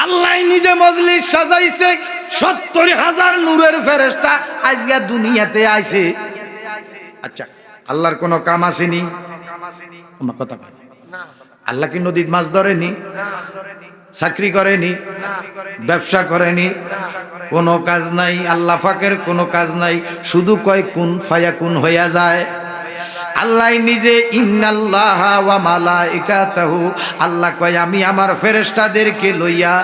আল্লাহ নিজে মজলিস সাজাইছে, ৭০,০০০ নূরের ফেরেশতা আজকে দুনিয়াতে আইছে। আচ্ছা, আল্লাহর কোনো কাম আসেনি? আমার কথা কয় না। আল্লাহ কি নদীর মাছ ধরেনি? চাকরি করেনি? ব্যবসা করেনি? কোনো কাজ নাই, আল্লাহ পাকের কোনো কাজ নাই, শুধু কয় কুন ফায়াকুন হইয়া যায়। আল্লাহ নিজে ইন্নাল্লাহা ওয়া মালাইকাতাহু, আল্লাহ কয় আমি আমার ফেরেশতাদেরকে লইয়া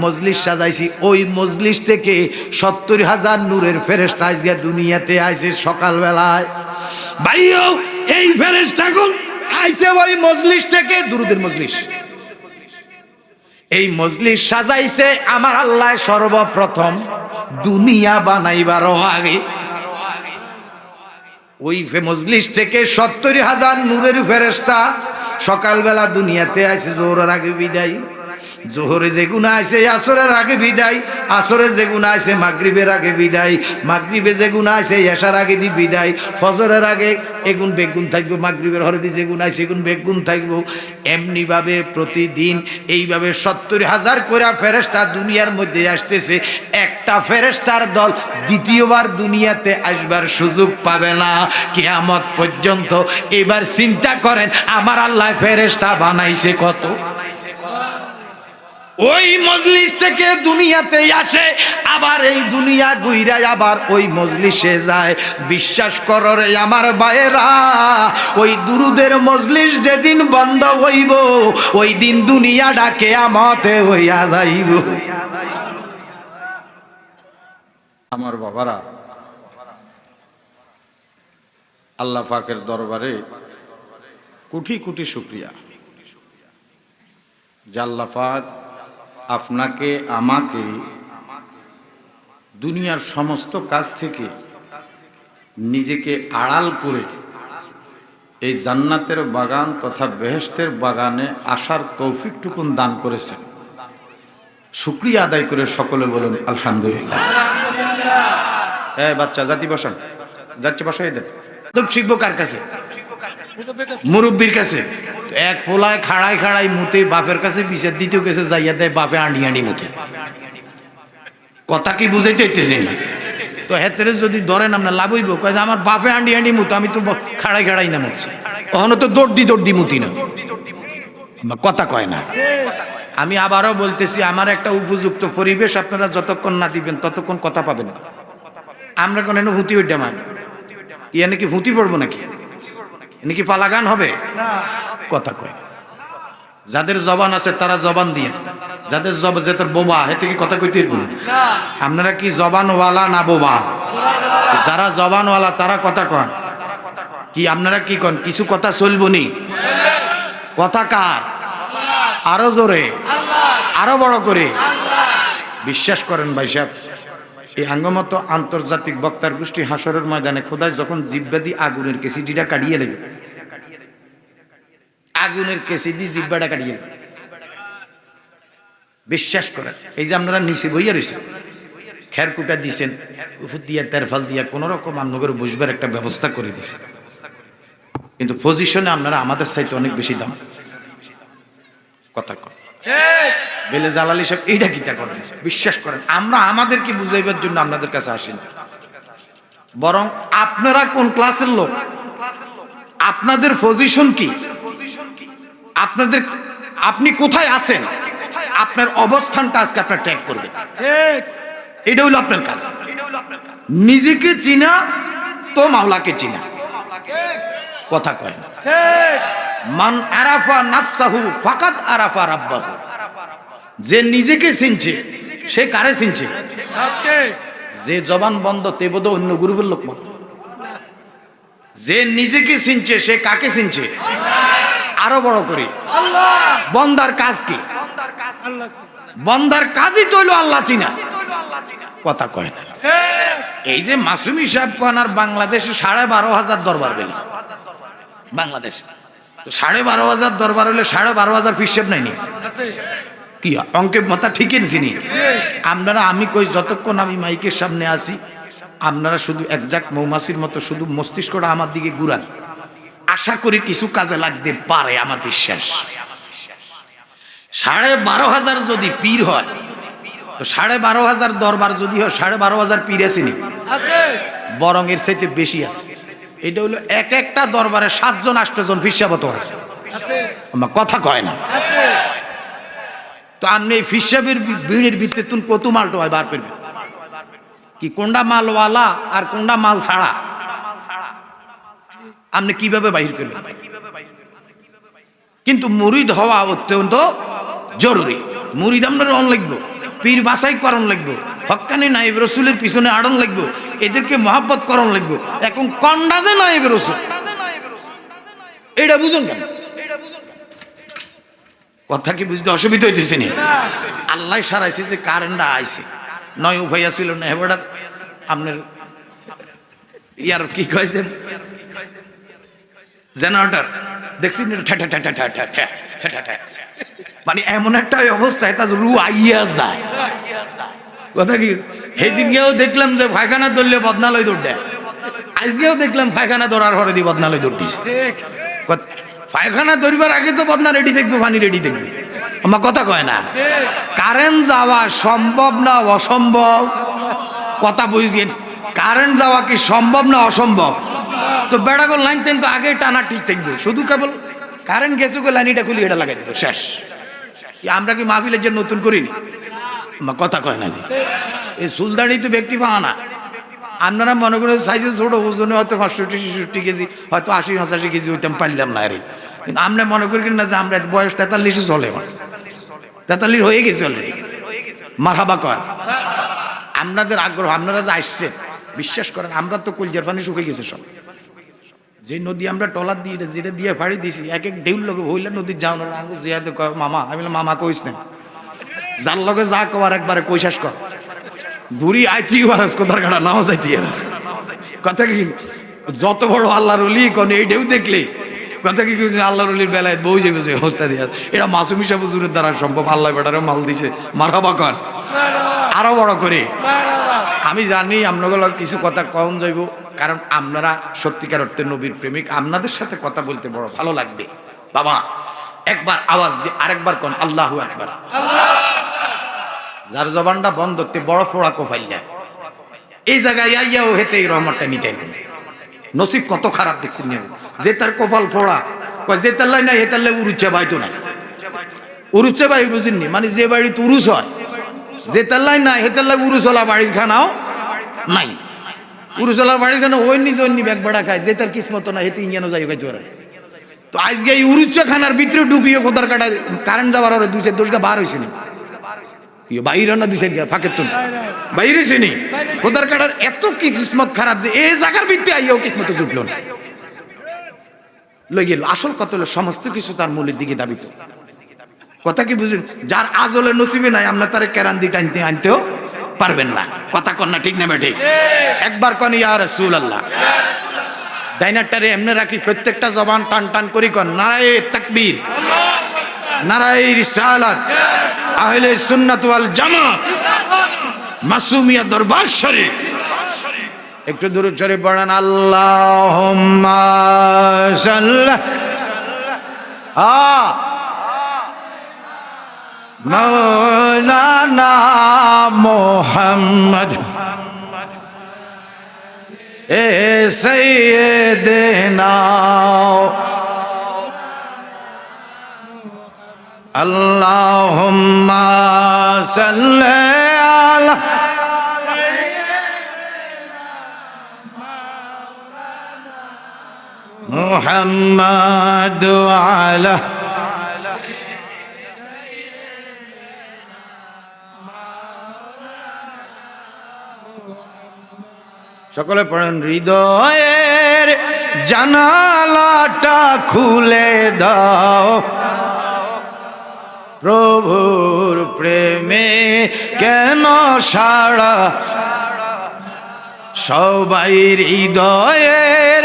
মজলিস সাজাইছি। ওই মজলিস থেকে ৭০,০০০ নূরের ফেরেশতা আজকে দুনিয়াতে আইছে সকালবেলায়। ভাইও এই ফেরেশতাগুলো আইছে ওই মজলিস থেকে, দুরুদের মজলিস। এই মজলিস সাজাইছে আমার আল্লাহ সর্বপ্রথম দুনিয়া বানাইবার আগে। ওই মজলিস থেকে ৭০,০০০ নূরের ফেরেশতা সকালবেলা দুনিয়াতে আসে। জোহরের আগে বিদায়, জোহরে যে গুণা আছে আসরের আগে বিদায়, আসরে যে গুণা আছে মাগরিবের আগে বিদায়, মাগরিবে যে গুণা আছে এশার আগে দি বিদায়, ফজরের আগে এগুন বেগুন থাকবো, মাগরিবের হরে দি যে গুণা আছে এগুন বেগুন থাকবো। এমনি ভাবে প্রতিদিন এইভাবে ৭০,০০০ করে ফেরেশতা দুনিয়ার মধ্যে আসতেছে। একটা ফেরেশতার দল দ্বিতীয়বার দুনিয়াতে আসবার সুযোগ পাবে না কিয়ামত পর্যন্ত। এবার চিন্তা করেন আমার আল্লাহ ফেরেশতা বানাইছে কত। ওই মজলিস থেকে দুনিয়াতে আসে, আবার এই দুনিয়া ঘুইরা আবার ওই মজলিসে যায়। বিশ্বাস করো রে আমার ভাইয়েরা, ওই দুরুদের মজলিস যেদিন বন্ধ হইব ওই দিন দুনিয়াটা কিয়ামতে হইয়া যাইব। আমার বাবারা, আল্লাহ পাকের দরবারে কোটি কোটি শুকরিয়া যে আল্লাহ পাক আপনাকে আমাকে দুনিয়ার সমস্ত কাজ থেকে নিজেকে আড়াল করে এই জান্নাতের বাগান তথা বেহেশতের বাগানে আসার তৌফিকটুকুন দান করেছেন। শুকরিয়া আদায় করে সকলে বলুন আলহামদুলিল্লাহ। বাচ্চা জাতি বসান, যাচ্ছে বসাই দেন। শিখবো কার কাছে? মুরব্বীর কাছে। এক ফোলায় খাড়াই খাড়াই মুতে বাপের কাছে বিচার, দ্বিতীয় কাছে যাইয়া দেয় বাপে আঁড়ি আঁড়ি মুতে। কথা কি বুঝাইতে হইতেছি না? তো হেতেরে যদি ধরেন আপনার লাভ হইব, কয় আমার বাপে আঁড়ি আঁড়ি মুতো, আমি তো খাড়াই খাড়াই না মুছি, কখনো তো দৌড় দি মুতি না। কথা কয় না। আমি আবারও বলতেছি, আমার একটা উপযুক্ত পরিবেশ আপনারা যতক্ষণ না দিবেন ততক্ষণ কথা পাবেন না। আমরা কোন ভূতি ওইটা মান ইয়া নাকি ভূতি পড়বো নাকি? নাকি পালাগান হবে? কথা কয়। যাদের জবান আছে তারা জবান দিয়ে, যাদের যেটার বোবা হেতে কি কথা কইতে পারবেন? আপনারা কি জবানওয়ালা না বোবা? যারা জবানওয়ালা তারা কথা কন। কি আপনারা কি কন? কিছু কথা চলবো নি? কথা কার? আরো জোরে, আরো বড় করে। বিশ্বাস করেন ভাই সাহেব, এই আঙ্গমত আন্তর্জাতিক বক্তার গোষ্ঠী হাসরের ময়দানে খোদায় যখন জিব্বাদি আগুনের কেসিডিটা কাটিয়ে নেবে, আগুনের কেসিডি জিব্বাটা কাটিয়ে নেবে। বিশ্বাস করেন, এই যে আপনারা নিচে বইয়া রয়েছেন, খেরকুটা দিয়েছেন, উফুর দিয়া তেরফাল দিয়া কোন রকম আপনাদের বসবার একটা ব্যবস্থা করে দিয়েছেন, কিন্তু পজিশনে আপনারা আমাদের চাইতে অনেক বেশি দাম। কথা কন বেলে জালালি সাহেব, এইটা কি তা করেন? বিশ্বাস করেন, আমরা আমাদেরকে বুঝাইবার জন্য আপনাদের কাছে আসি না, বরং আপনারা কোন ক্লাসের লোক, আপনাদের পজিশন কি, আপনাদের আপনি কোথায় আছেন, আপনার অবস্থানটা আজকে আপনার ট্যাগ করবে। এটা হলো আপনার কাজ। নিজেকে চিনা তো মাওলাকে চিনা। কথা কয় মান আরাফা নাফসাহু ফাকাদ আরাফা রাব্বাহু। যে নিজেকে চিনছে সে কারে চিনছে? যে জবান বন্ধ তে বোধ অন্য গ্রুপের লোক মনে। যে নিজেকে চিনছে সে কাকে চিনছে? আরো বড় করে, বন্দার কাজ কি? বন্দার কাজই তো হইলো আল্লাহ চিনা। কথা কয় না। এই যে মাসুমি সাহেব কোন আর বাংলাদেশে 12,500 দরবার বেলি, বাংলাদেশ তো 12,500 দরবার হলে 12,500 হিসেব নাইনি কি অঙ্কে মাথা ঠিকই চিনি আপনারা। আমি কই যতক্ষণ আমি মাইকের সামনে আসি আপনারা শুধু একজাক মৌমাছির মতো শুধু মস্তিষ্কটা আমার দিকে ঘুরান, আশা করি কিছু কাজে লাগতে পারে। আমার বিশ্বাস 12,500 যদি পীর হয় তো 12,500 দরবার যদি হয় 12,500 পীর আসেনি, বরং এর চাইতে বেশি আছে। এটা হলো এক একটা দরবারে 7 জন 8 জন ফিসাবত আছে, আমার কথা কয় না। তো আপনি এই ফিসাবের ভিড়ের ভিতরে তুমি কত মালটো হয় বার করবে, কি কোনটা মালওয়ালা আর কোনটা মাল ছাড়া আপনি কিভাবে বাহির করবেন? কিন্তু মুরিদ হওয়া অত্যন্ত জরুরি। মুরিদ আপনার অন লাগবে, পীর বাছাই করণ লাগবে, হক্কানি নায়েব রসুলের পিছনে আড়ন লাগবে, এদেরকে মহাব্বত করণ লাগবে। এখন কন্ডাজে নায়েব রসুল, এটা বুঝুন কেন? কথা কি বুঝতে অসুবিধা হইতেছে না? আল্লাহ সারাইছে যে কারেন্টটা আইছে, নয় উপায় ছিল না হেবাটার আপনার ইয়ার কি কয়েছেন জেনারেটর দেখছেন, মানে এমন একটা অবস্থায় তার রু আইয়া যায়। কথা কি সেদিনকেও দেখলাম যে পায়খানা ধরলে বদনালয় দৌড় দেয়, আজকেও দেখলাম পায়খানা ধরার হরে দিয়ে বদনালয় দৌড় দিস। পায়খানা ধরবার আগে তো বদনা রেডি দেখবো, পানি রেডি দেখবো, আমার কথা কয় না? কারেন্ট যাওয়া সম্ভব না অসম্ভব? কথা বুঝলেন? কারেন্ট যাওয়া কি সম্ভব না অসম্ভব? তো বেড়াগোল লাইন টেন তো আগে টানা ঠিক থাকবে, শুধু কেবল কারেন্ট গেছে লাইনটা খুলি এটা লাগাই দেবো, শেষ। আমরা কি মাহফিলের জন্য নতুন করিনি? আমার কথা কয় না? এই সুলতানি তো ব্যক্তি পাওয়া না। আপনারা মনে করেন সাইজে ছোট, ওজনে হয়তো 65-66 কেজি, হয়তো 80-85 কেজি হইতাম, পারলাম না আরে। কিন্তু আমরা মনে করি না যে আমরা বয়স 43 চলে, 43 হয়ে গেছে অলরেডি। মারহাবা কর। আপনাদের আগ্রহ, আপনারা যে আসছেন বিশ্বাস করেন, আমরা তো কলজার পানি শুকিয়ে গেছে সব। যে নদী আমরা টলার দিয়ে যেটা দিয়ে ফাড়ি দিয়েছি, এক এক ঢেউর লোক হইলে নদীর যাও না, জিয়াতে মামা, আমি বললাম মামা কইস না, যার লগে যা কর একবারে কইসাস কর, ঘুরি আইতি আরাস কোথার কাটা নাও যাইতি আরাস। কথা কি যত বড় আল্লাহর ওলি কোন এই ঢেউ দেখলে কথা কি আল্লাহর ওলির বেলায় বউ যাবে যে অবস্থা দিয়ে, এটা মাসুম হিসাব হুজুরের দ্বারা সম্ভব। আল্লাহ বেটারে মাল দিছে, মারহাবা কর আরো বড় করে। আমি জানি আপনাগুলো কিছু কথা কম যাইব, কারণ আপনারা সত্যিকার অর্থে নবীর প্রেমিক, আপনাদের সাথে কথা বলতে বড় ভালো লাগবে। বাবা একবার আওয়াজ দিয়ে আরেকবার কোন আল্লাহু আকবার। যার জবানটা বন্ধ করতে বড় ফোড়া কোপাইল যায়, এই জায়গায় আইয়াও হেতে এই রহমতটা নিতে নসিব কত খারাপ দেখছেন। যে তার কপাল ফোড়া, যে তার লাই নাই হেতার লাই উরুচ্ছা বাইতো নাই, উরুচ্ছা বাই বুঝিনি, মানে যে বাড়িতে উরুস হয়, যে তার লাই নাই হেতার লাই উরুসলা বাড়ির খানাও নাই। উরুসলার বাড়ির খানা ওই নিজে অন্য ব্যাগ বাড়া খায়, যে তার কিসমত না হেতে ইঞ্জানো যাই খাইতে পারে। তো আজকে এই উরুচ্ছা খানার ভিতরে ডুবিয়ে কোথার কাটা কারেন্ট যাওয়ার আর 2-4 বার হয়েছে নি, বাইরে না 2 ফাঁকের তো বাইরে নি কোথার কাটার এত কিসমত খারাপ যে এই জায়গার ভিত্তি আইয়াও কিসমত জুটল না, লই গেল। আসল কথা হলো সমস্ত কিছু তার মূলের দিকে দাবিত। কথা কি বুঝেন? যার আজলে নসিবে নাই আমরা তারে কেরান দিয়ে টানতে আনতেও পারবেন না। কথা কন না, ঠিক না বেঠে? একবার কন ইয়া রাসূলুল্লাহ। ডাইনারটারে এমনি রাখি, প্রত্যেকটা জবান টান টান করি কন নারায়ে তাকবীর, নারায়ে রিসালাত, আহলে সুন্নাত ওয়াল জামাত, মাসুমিয়া দরবার শরীফ। একটু দরুদ শরীফ পড়েন, আল্লাহুম্মা সাল্লি মাওলানা মুহাম্মদ এ সাইয়্যিদিনা আল্লাহুম্মা সাল্লি আলা মুহাম্মদ ওয়া আলা সকলে পড়েন, হৃদয়ের জানালাটা খুলে দাও, প্রভুর প্রেমে কেন সাড়া, সবাই হৃদয়ের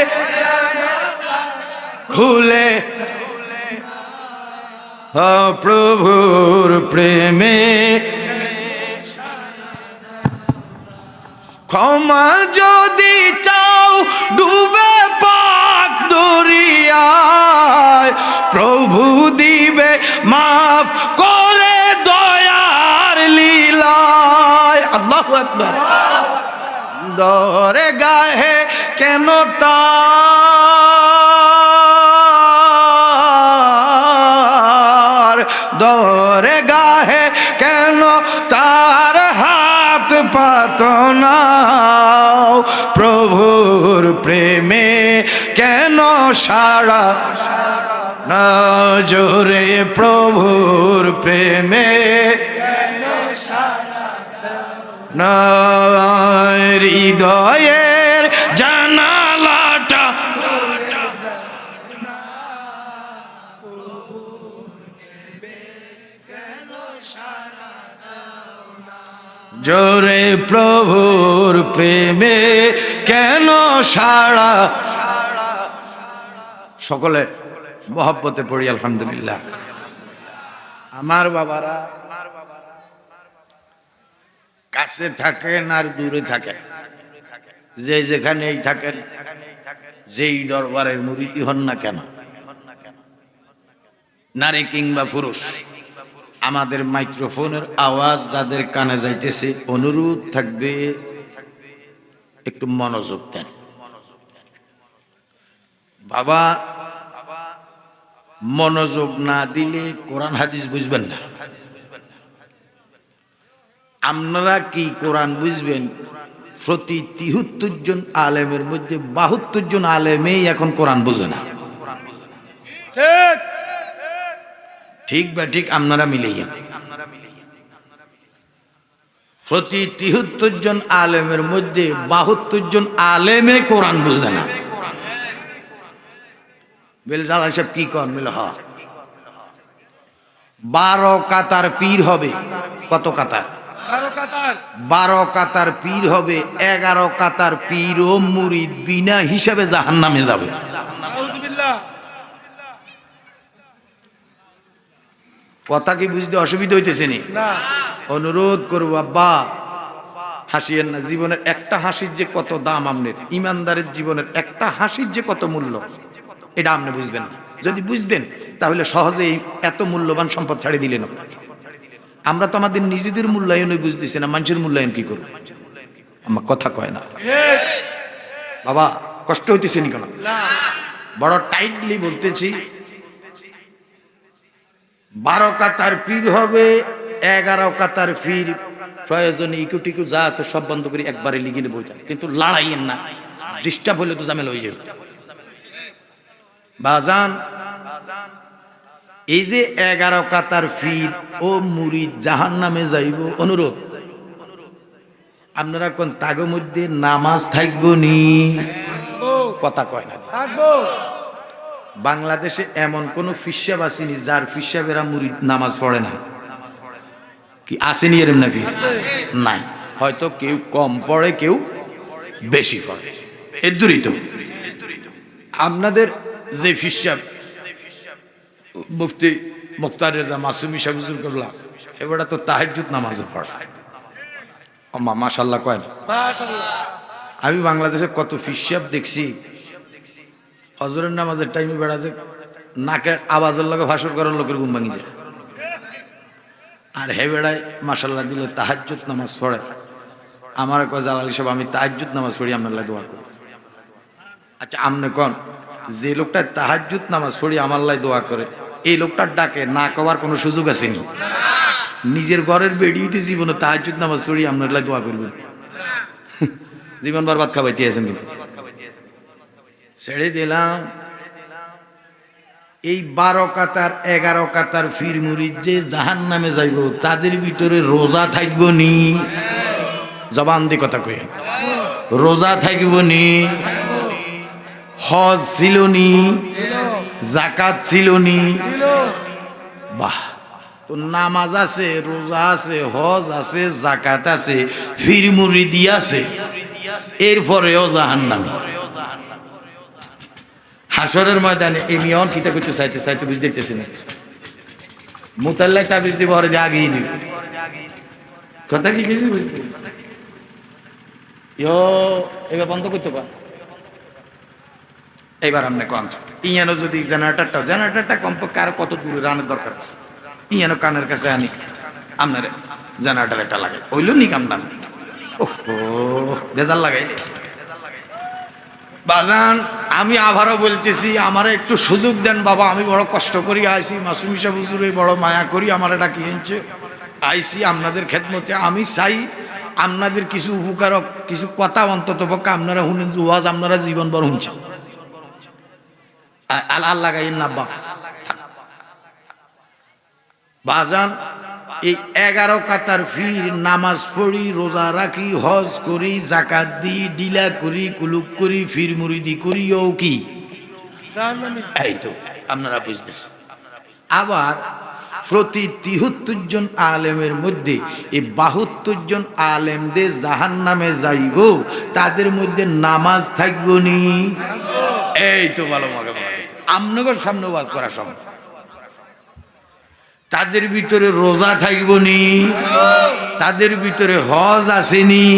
খুলে প্রভুর প্রেমে, ক্ষমা যদি চাও ডুবে পাক দরিয়ায়, প্রভু দিবে মাফ করে দয়ার লীলা। আল্লাহু আকবার। দরে গাহে কেন তার, দরে গাহে কেন তার হাত পাতনাও, প্রভুর প্রেমে কেন সারা না জোরে, প্রভুর প্রেমে না হৃদয়ের জানালাটা জোরে, প্রভুর প্রেমে কেন সারা। সকলে মহব্বতে পড়ি আলহামদুলিল্লাহ। আমার বাবারা কাছে থাকেন আর দূরে থাকেন, যে যেখানেই থাকেন, যেই দরবারের মুরিদি হন না কেন, নারী কিংবা পুরুষ, আমাদের মাইক্রোফোনের আওয়াজ যাদের কানে যাইতেছে, অনুরোধ থাকবে একটু মনোযোগ দেন। বাবা, মনোযোগ না দিলে কোরআন হাদিস বুঝবেন না। আপনারা কি কোরআন বুঝবেন? প্রতি ৭৩ জন আলেমের মধ্যে ৭২ জন আলেমেই এখন কোরআন বুঝে না। ঠিক বা ঠিক আপনারা মিলিয়ে, প্রতি ৭৩ জন আলেমের মধ্যে ৭২ জন আলেমে কোরআন বুঝে না। বেল জালাল সাহেব কি কন? বলে হ, 12 কাতার পীর হবে। কত কাতার? 12 কাতার পীর হবে। 11 কাতার পীর ও মুরিদ বিনা হিসাবে জাহান্নামে যাবে। কথা কি বুঝতে অসুবিধা হইতেছে নি? অনুরোধ করবো আব্বা, হাসিয়েন না। জীবনের একটা হাসির যে কত দাম, আপনার ইমানদারের জীবনের একটা হাসির যে কত মূল্য, এটা আপনি বুঝবেন না। যদি বুঝতেন তাহলে সহজেই এত মূল্যবান সম্পদ ছাড়িয়ে দিলেন। আমরা তো আমাদের নিজেদের মূল্যায়নই বুঝতেছি না, মানুষের মূল্যায়ন কি করব? আমার কথা কয় না বাবা, কষ্ট হইতেছে নি কেন? বড় টাইটলি বলতেছি, 12 কাতার পীর হবে, 11 কাতার পীর। প্রয়োজনে ইকুটিকু যা আছে সব বন্ধ করে একবারে লিখে নেব, কিন্তু লড়াইয়ের না, ডিস্টার্ব হলে তো ঝামেলা হয়ে যাবে। বাজান, এই যে 11 কাতার পীর ও মুরিদ জাহান্নামে যাইব, অনুরোধ আপনারা কোন তাগো মধ্যে নামাজ থাকবো নি? কথা কয় না। বাংলাদেশে এমন কোন ফিসাব আসেনি যার ফিসাবেরা মুরিদ নামাজ পড়ে না। কি আসেনি? এরম না পীর নাই। হয়তো কেউ কম পড়ে, কেউ বেশি পড়ে, এর দূরই তো। আপনাদের যে ফিসাব মুফতি মুখতার রেজা মাসুমি সাহেব হুজুর কেবলা, এবারে তো তাহাজ্জুদ নামাজে পড়ে। মাশাআল্লাহ কয়। আমি বাংলাদেশে কত ফিসাব দেখছি, হজরের নামাজের টাইমে বেড়া যে নাকের আওয়াজের লগে ভাষণ করার লোকের ঘুম ভাঙি যায়, আর হে বেড়ায় মাশাআল্লাহ দিলে তাহাজ্জুদ নামাজ পড়ে। আমার কয় জালাল সাহেব, আমি তাহাজ্জুদ নামাজ পড়ি, আপনার লাই দোয়া করি। আচ্ছা, আপনি কোন যে লোকটা তাহাজ্জুদ নামাজ পড়ি আমার লাই দোয়া করে, এই লোকটার ডাকে না কওয়ার কোনো সুযোগ আসেনি? নিজের ঘরের বেড়িতে জীবনে তাহাজ্জুদ নামাজ পড়ি আপনার লাই দোয়া করবেন, জীবন বরবাদ খাবাইতে আছেন। কিন্তু ছেড়ে দিলাম। এই 12 কাতার 11 কাতার পীর মুরিদ যে জাহান্নামে যাইব, তাদের ভিতরে রোজা থাকবো নি? জবান দিয়ে কথা কই, রোজা থাকবো নি? হজ ছিল নি? যাকাত ছিল নি? বাহ, তো নামাজ আছে, রোজা আছে, হজ আছে, যাকাত আছে, পীর মুরিদি আছে, এরপরেও জাহান্নামে। হাসরের ময়দানে এমনি অন কিতা করতে চাইতে চাইতে বুঝতে দিতেছি না, মুতাল্লাই তাবিজ দিব, আর আগিয়ে দিবে। কথা কি কিছু বুঝতে এবার বন্ধ করতে পার। এবার আপনি কন ইয়ানো যদি জেনারেটরটা কমপক্ষে আর কত দূরে রানের দরকার আছে, ইয়ানো কানের কাছে আনি আপনারে জেনারেটর একটা লাগাই হইল নি কাম নাম ওহো বেজার লাগাই দিয়েছে বাজান। আমি আবারও বলতেছি আমার একটু সুযোগ দেন বাবা, আমি বড় কষ্ট করি আইসি, মাসুম সাহেব হুজুরে বড় মায়া করি আমার এটা কি হচ্ছে আইসি আপনাদের খেদমতে। আমি চাই আপনাদের কিছু উপকারক কিছু কথা অন্তত পক্ষে আপনারা শুনেন, ওয়াজ আপনারা জীবন বড় শুনছেন। আল্লাহ গাইন না বাজান। এই 11 কাতার ফির নামাজ পড়ি, রোজা রাখি, হজ করি, জাকাত দিই, ডিলা করি, কুলুক করি, ফির মুরিদি করিও কি এই তো আপনারা বুঝতেছেন। আবার প্রতি 73 জন আলেমের মধ্যে এই 72 জন আলেমদের জাহান্নামে যাইব, তাদের মধ্যে নামাজ থাকবো নি? এই তো ভালো মগে আপনাদের সামনে ওয়াজ করা সম্ভব। তাদের ভিতরে রোজা থাকবো নি? তাদের ভিতরে হজ আসেনি?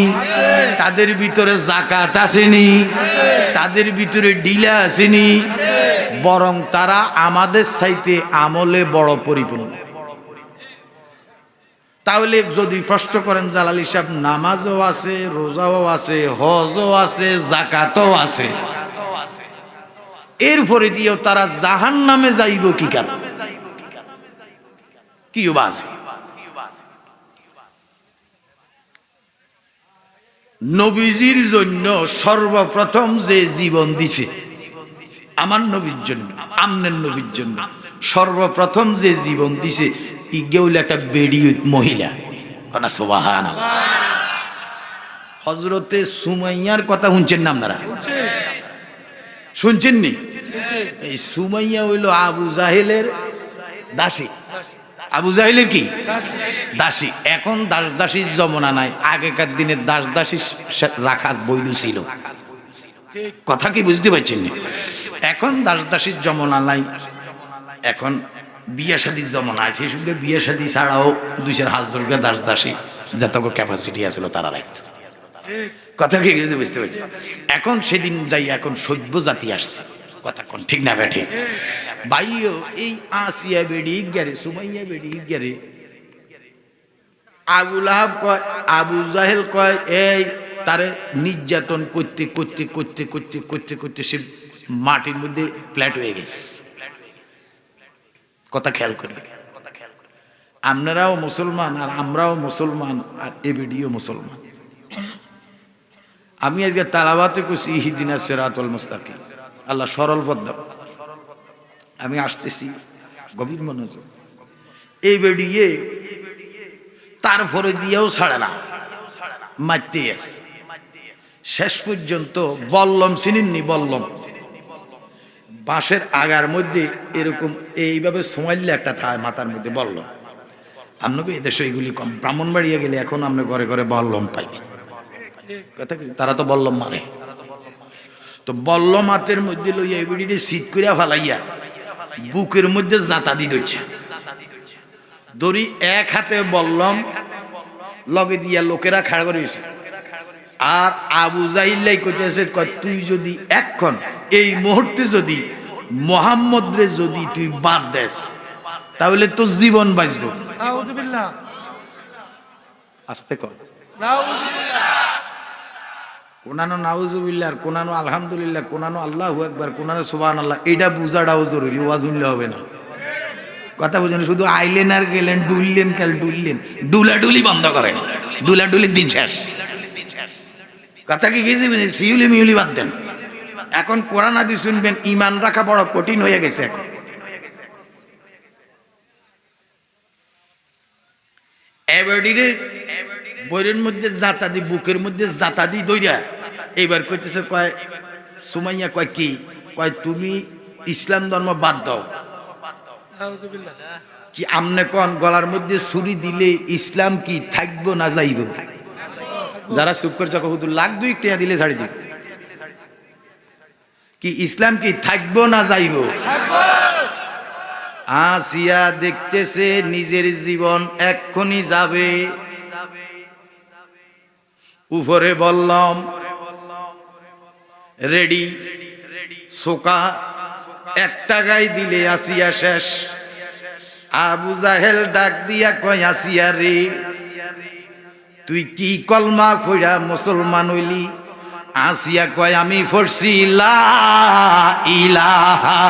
তাদের ভিতরে জাকাত আসেনি? তাদের ভিতরে ডিলা আসেনি? বরং তারা আমাদের চাইতে আমলে বড় পরিপূর্ণ। তাহলে যদি প্রশ্ন করেন জালালী সাহেব নামাজও আছে, রোজাও আছে, হজও আছে, জাকাতও আছে, এরপরে দিয়েও তারা জাহান্নামে যাইব কি কারণ? কি আছে? নবীজির জন্য সর্বপ্রথম যে জীবন দিছে, আমার নবীর জন্য, আমনের নবীর জন্য সর্বপ্রথম যে জীবন দিছে ইগেউল একটা বেড়িউত মহিলা, কানা সুবহানাল্লাহ। হযরতে সুমাইয়ার কথা শুনছেন না আপনারা? শুনছেন নি? এই সুমাইয়া হইল আবু জাহেলের দাসী। আবু জাহেলের কি দাসী? এখন দাস দাসীর জমানা নাই, আগেকার দিনে দাস দাসী রাখার বৈধ ছিল। কথা কি বুঝতে পারছেন না? এখন দাস দাসীর জমানা নাই, এখন বিয়ে শাদীর জমানা আছে। সঙ্গে বিয়ে শাদী ছাড়াও 2-4 দাস দাসী যত ক্যাপাসিটি আছিল তারা রাখত। কথা কি বুঝতে পারছেন? এখন সেদিন যাই এখন সভ্য জাতি আসছে, কথা কোন ঠিক না বেঠে ভাইও? এই আসিয়া বেড়ি গেরে, সুমাইয়া বেড়ি গেরে, আবু লাহাব কয়, আবু জাহেল কয়, এই তারে নির্যাতন করতে করতে করতে করতে করতে করতে সে মাটির মধ্যে ফ্ল্যাট হয়ে গেছে। কথা খেয়াল করি, আপনারাও মুসলমান আর আমরাও মুসলমান আর এ বেডিও মুসলমান। আমি আজকে তালাবাতে করছি ইহদিনা সিরাতাল মুস্তাকিম, আল্লাহ সরল পথ দাও। আমি আসতেছি গভীর মনোযোগ। এই বেডিয়ে তারপরে দিয়েও ছাড়ে না, মারতে আছে। শেষ পর্যন্ত বল্লম চিনিননি? বল্লম বাঁশের আগার মধ্যে এরকম এইভাবে সোমাইলে একটা থায় মাথার মধ্যে বল্লম। আপনাকে এদেশে এইগুলি কম, ব্রাহ্মণবাড়িয়া গেলে এখন আপনি ঘরে ঘরে বল্লম পাইবেন। কথা কি? তারা তো বল্লম মারে। তো বল্লম হাতের মধ্যে লইয়া এগুলি শীত করিয়া ফালাইয়া বুকের মধ্যে জাতা দি দিচ্ছে। দড়ি এক হাতে বল্লম লগে দিয়া লোকেরা খাড়া করেছে। আর আবু জাহিল্লাই কইতেছে, তুই যদি এখন এই মুহূর্তে যদি মোহাম্মদ রে যদি তুই বাদ দেস তাহলে তোর জীবন বাঁচব। আস্তে কর, কোনানো নাউজুবিল্লাহ, আর কোনানো আলহামদুলিল্লাহ, কোনানো আল্লাহু আকবার, কোনানো সুবহানাল্লাহ। এটা বুঝাটাও জরুরি, ওয়াজ শুনলে হবে না। কথা বুঝেন? শুধু আইলেন আর গেলেন, ডুললেন, খেল ডুললেন, ডুলাডুলি বন্ধ করেন, ডুলাডুলির দিন শেষ। কথা কি গেছি? সিউলি মিউলি বাদ দেন। এখন কোরআন হাদিস শুনবেন, ইমান রাখা বড় কঠিন হয়ে গেছে এখন। এবারে বইয়ের মধ্যে জাতা দি, বুকের মধ্যে জাতা দি দইরা এইবার কইতেছে, কয় সুমাইয়া কয় কি? কয় তুমি ইসলাম ধর্ম বাদ দাও। কি আমনে কোন গলার মধ্যে ছুরি দিলে ইসলাম কি থাকবো না যাইব? যারা চুপ করে যখন হুজুর লাখ 2 টাকা দিলে ছাড়ি দিব। কি ইসলাম কি থাকবো না যাইব? আসিয়া দেখতেছে নিজের জীবন এক্ষুনি যাবে। উপরে বললাম রেডি, সোকা একটা গাই দিলে আসিয়া শেষ। আবু জাহেল ডাক দিয়া কয়, আসিয়া রে তুই কি কলমা পড়া মুসলমান হইলি? আসিয়া কয় আমি পড়ছি লা ইলাহা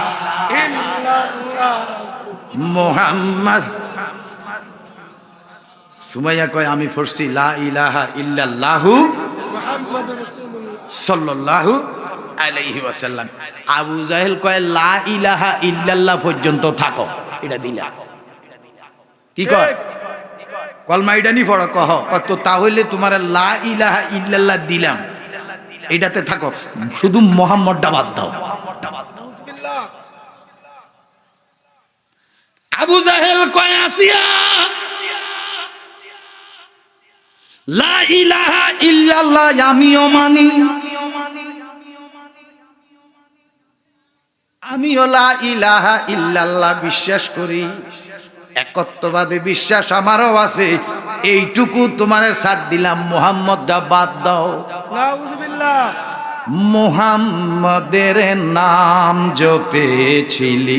মুহাম্মদ। সুমাইয়া কয় আমি পড়ছি লা ইলাহা ইল্লাল্লাহু সাল্লাল্লাহু আলাইহি ওয়াসাল্লাম। আবু জাহেল কয় লা ইলাহা ইল্লাল্লাহ পর্যন্ত থাকো, এটা দিলা। কি কয়? কলমা এটা নি পড়ো, কহ কত, তাহলে তোমার লা ইলাহা ইল্লাল্লাহ দিলাম, এটাতে থাকো, শুধু মুহাম্মদটা বাদ দাও। আবু জাহেল কয় আসিয়া লা ইলাহা ইল্লাল্লাহ আমিও মানি, আমিও লা ইলাহা ইল্লাল্লাহ বিশ্বাস করি, একত্ববাদে বিশ্বাস আমারও আছে, এইটুকু তোমারে ছাড় দিলাম, মুহাম্মদটা বাদ দাও। নাউযুবিল্লাহ। মুহাম্মদের নাম জপেছিলি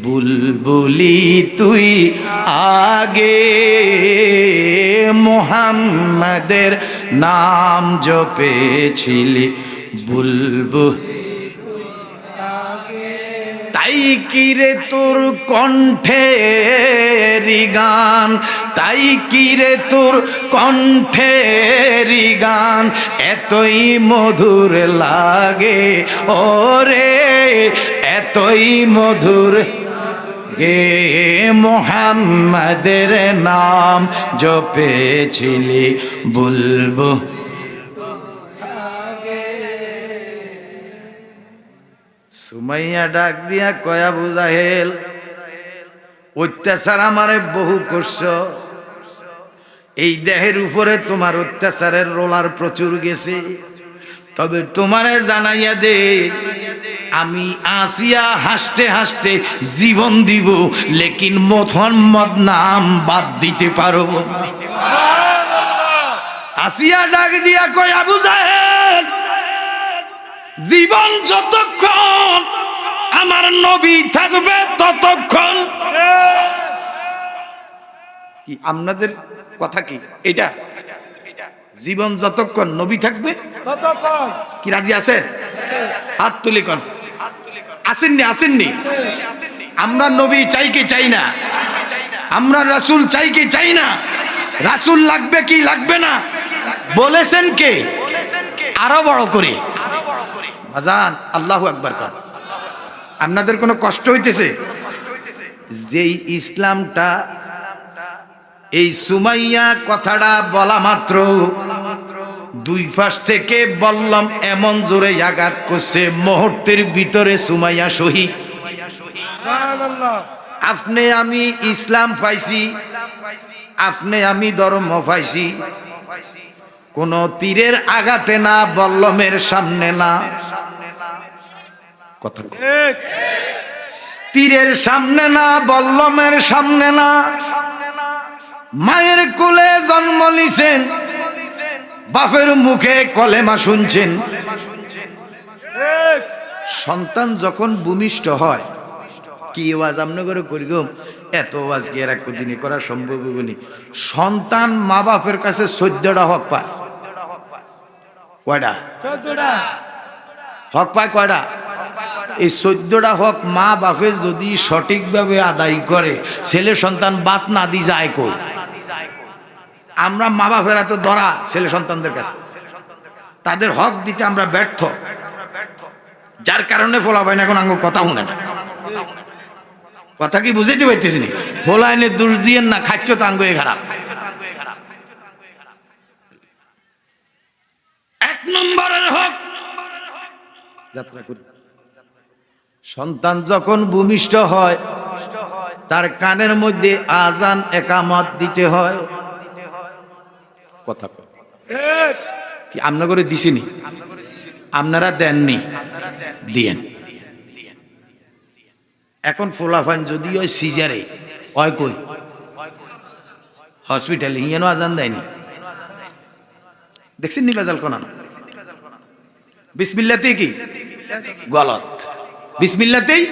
বুলবুলি তুই আগে, মুহাম্মদের নাম জপেছিলি বুলবুল, তাই কিরে তোর কণ্ঠেরি গান, তাই কিরে তোর কণ্ঠেরি গান এতই মধুর লাগে, ওরে এতই মধুর গে, মুহাম্মদের নাম জপেছিলি বুলবুল। সুমাইয়া ডাক দিয়া কয় আবু জাহেল, অত্যাচার আমারে বহু করছ, এই দেহের উপরে তোমার অত্যাচারের রোলার প্রচুর গেছে, তবে তোমারে জানাইয়া দে আমি আসিয়া হাসতে হাসতে জীবন দিব, লেকিন মুহাম্মদ নাম বাদ দিতে পারব। আসিয়া ডাক দিয়া কয় আবু জাহেল, জীবন যতক্ষণ আমার নবী থাকবে ততক্ষণ। কি আপনাদের কথা কি এটা? জীবন যতক্ষণ নবী থাকবে ততক্ষণ। কি রাজি আছেন? হাত তুলি কোন আসেননি? আসেননি? আমরা নবী চাই কি চাই না? আমরা রাসূল চাই কি চাই না? রাসূল লাগবে কি লাগবে না বলেছেন কে? আরো বড় করে বাজান আল্লাহু আকবার কর। আপনাদের কোনো কষ্ট হইতেছে? যেই ইসলামটা এই সুমাইয়া কথাটা বলা মাত্র দুই পাশ থেকে বললাম এমন জোরে আঘাত করছে, মুহূর্তের ভিতরে সুমাইয়া শহীদ। আপনি আমি ইসলাম পাইছি, আপনি আমি ধর্ম পাইছি, কোন তীরের আঘাতে না, বল্লমের সামনে না। কথা তীরের সামনে না, বল্লমের সামনে না। মায়ের কোলে জন্ম নিছেন, বাপের মুখে কলেমা শুনছেন। সন্তান যখন ভূমিষ্ঠ হয়, কি ওয়াজ আমনে করে করি গো, এত ওয়াজ কি আর একদিনে করা সম্ভব হইবনি? সন্তান মা বাপের কাছে 14টা হক পায়। কয়টা? 14টা হক পায়। কয়টা? এই 14টা হক মা বাপে যদি সঠিকভাবে আদায় করে, ছেলে সন্তান বাদ না দি যায় কই? আমরা মা বাপেরা তো ধরা ছেলে সন্তানদের কাছে, তাদের হক দিতে আমরা ব্যর্থ, যার কারণে ফোলা হয় না। এখন আঙ্গুর কথা শুনে না, কথা কি বুঝাইতে পারতেছি না? ফোলাইনে দোষ দিয়েন না, খাচ্ছ তো আঙ্গুয়ে খারাপ। এক নম্বরের হক যাত্রা করি, সন্তান যখন ভূমিষ্ঠ হয় তার কানের মধ্যে আজান একামত দিতে হয়। কথা কি আপনারা করে দিছিনি? আপনারা দেননি, দিয়েন। এখন ফোলাফান যদি ওই সিজারে হয় কই হসপিটালে, ইয়েনো আজান দেয়নি। দেখছেন নি বেজাল কোন বিসমিল্লাতে কি গলত? বিসমিল্লাতেই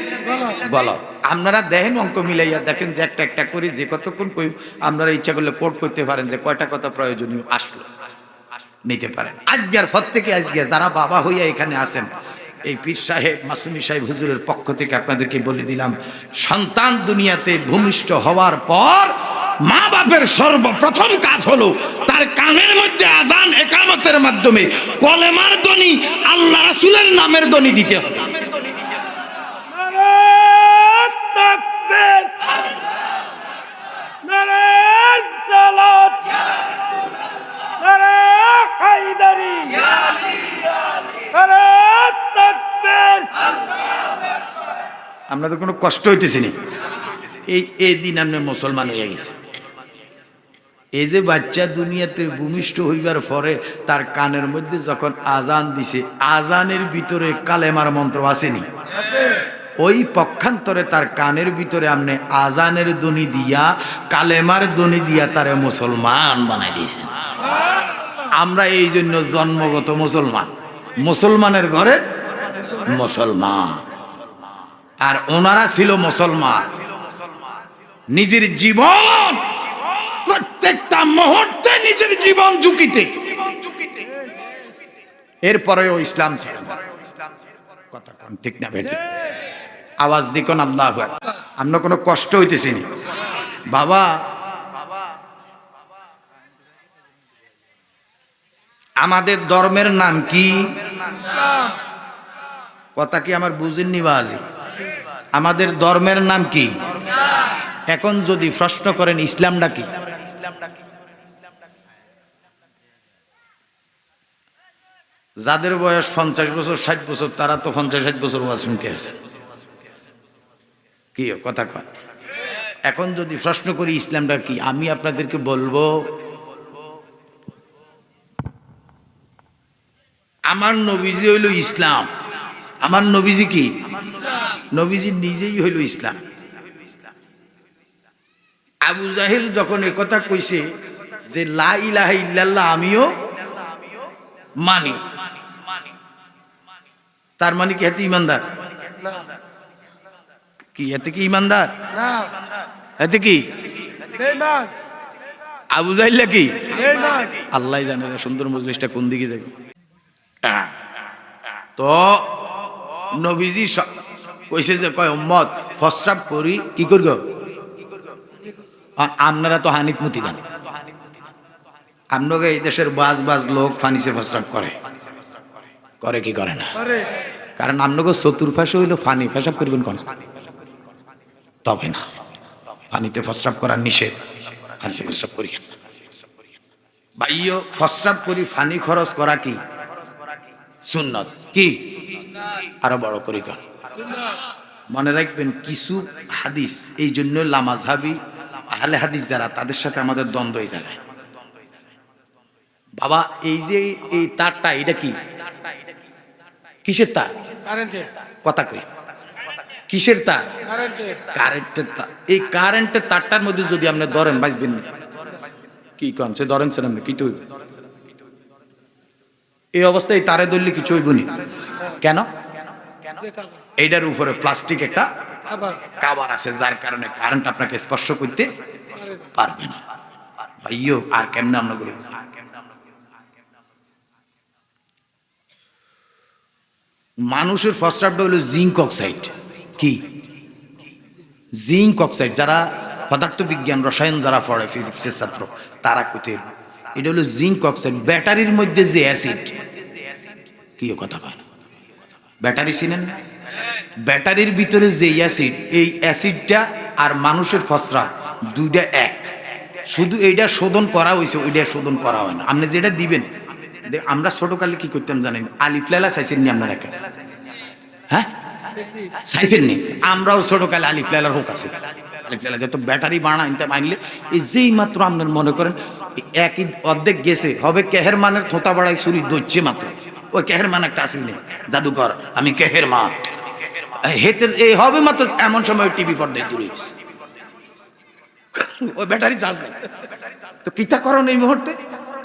গলত। আপনারা দেখেন অঙ্ক মিলাইয়া দেখেন যে একটা একটা করে যে কতক্ষণ কই আপনারা ইচ্ছা করলে কোট করতে পারেন যে কয়টা কথা প্রয়োজনীয় আসলো নিতে পারেন। আজকের প্রত্যেকে আজকে যারা বাবা হইয়া এখানে আছেন, এই পীর সাহেব মাসুমি সাহেব হুজুরের পক্ষ থেকে আপনাদেরকে বলে দিলাম, সন্তান দুনিয়াতে ভূমিষ্ঠ হওয়ার পর মা বাপের সর্বপ্রথম কাজ হলো তার কানের মধ্যে আজান একামতের মাধ্যমে কলেমার ধ্বনি, আল্লাহ রাসূলের নামের ধ্বনি দিতে হবে। আমরা তো কোনো কষ্ট হইতেছি না, এই দিন আমরা মুসলমান হয়ে গেছে। এই যে বাচ্চা দুনিয়াতে ভূমিষ্ঠ হইবার পরে তার কানের মধ্যে যখন আজান দিছে, আজানের ভিতরে কালেমার মন্ত্র আসেনি, ওই পক্ষান্তরে তার কানের ভিতরে আপনি আজানের ধ্বনি দিয়া কালেমার ধ্বনি দিয়া তারে মুসলমান বানাই দিয়েছেন। আমরা এই জন্য জন্মগত মুসলমান, মুসলমানের ঘরে মুসলমান। আর ওনারা ছিল মুসলমান, নিজের জীবন প্রত্যেকটা মুহূর্তে নিজের জীবন ঝুঁকিতে, এরপরেও ইসলাম ছিল না। কথা কোন ঠিক না বেটে? আওয়াজ দিকন আল্লাহু আকবার। আমরা কোনো কষ্ট হইতেছি না বাবা। আমাদের ধর্মের নাম কি? কথা কি আমার বুঝেননি বাজি? আমাদের ধর্মের নাম কি? এখন যদি প্রশ্ন করেন ইসলামটা কি, যাদের বয়স 50 বছর 60 বছর তারা তো 50-60 বছর ওয়াজ শুনতে আছে। কি কথা কয়? এখন যদি প্রশ্ন করি ইসলামটা কি, আমি আপনাদেরকে বলবো আমার নবীজি হইল ইসলাম। আমার নবীজি কি? নবীজি নিজেই হইল ইসলাম। আবু জাহেল যখন একথা কইছে যে লা ইলাহা ইল্লাল্লাহ আমিও মানি, তার মানে কি এতে ইমানদার? কি এতে কি ইমানদার? এতে কি আবু জাহেল কি? আল্লাহ জানে সুন্দর মজলিসটা কোন দিকে যাবে। তো নবীজি কইছে যে কয় উম্মত ফসরাব করি কি করব, আপনারা তো হানিফ মতি দেন, আপনাকে এই দেশের বাজ লোক ফানিসে ফসরাব করে কি করে না? কারণ আপনাকে চতুর্পাশে হইলো ফানি ফেসাব করবেন কোন? তবে না, পানিতে ফসরাব করার নিষেধ, পানিতে ফসরাব করি না ভাইও। ফসরাব করি ফানি খরচ করা কি সুন্নত? কি আরো বড় করি কর। মনে রাখবেন কিছু হাদিস, এই জন্য লামাজহাবি আহলে হাদিস যারা, তাদের সাথে আমাদের দ্বন্দ্ব এই জায়গায়। বাবা এই যে এই তারটা, এটা কি? কিসের তার? কথা কই, কিসের তার? কারেন্টের তার। এই কারেন্টের তারটার মধ্যে যদি আপনি ধরেন বাঁচবেন না। কি কন সে ধরেন ছিলেন কি তুই এই অবস্থায় তারে ধরলে কিছু হইব নি? কেন? এইটার উপরে প্লাস্টিক একটা কাভার আছে, যার কারণে কারেন্ট আপনাকে স্পর্শ করতে পারবে না। ভাইও আর কেমনে আমরা বলি, মানুষের ফসফরাসটা হলো জিঙ্ক অক্সাইড। কি জিঙ্ক অক্সাইড? যারা পদার্থ বিজ্ঞান রসায়ন যারা পড়ে, ফিজিক্সের ছাত্র, তারা কোথায়, এটা হলো জিঙ্ক অক্সাইড। ব্যাটারির মধ্যে যে অ্যাসিড, কি কথা কয় না? ব্যাটারি চিনেন না? ব্যাটারির ভিতরে যে অ্যাসিড, এই অ্যাসিডটা আর মানুষের ফসফরাস দুইটা এক। শুধু এইটা শোধন করা হয়েছে, ওইটা শোধন করা হয় না। আপনি যেটা দিবেন, আমরা ছোটকালে কি করতাম জানেন? আলিফ লাইলা চাইছেন নি আপনারা? হ্যাঁ চাইছেন নি? আমরাও ছোটকালে আলিফ লাইলার হোক আছে, আলিফ লাইলা যত ব্যাটারি বানাইতে মানলে এই যেই মাত্র আপনার মনে করেন একই অর্ধেক গেছে হবে, কেহের মানের থোতা বাড়াই ছুরি দইছে মাত্র, ওই কেহের মান একটা আসেন জাদুকর, আমি কেহের মা হেতের এই হবে মাত্র, এমন সময় টিভি পর্দায় দূরে ওই ব্যাটারি চার্জ নেই। তো কিতা করেন এই মুহূর্তে?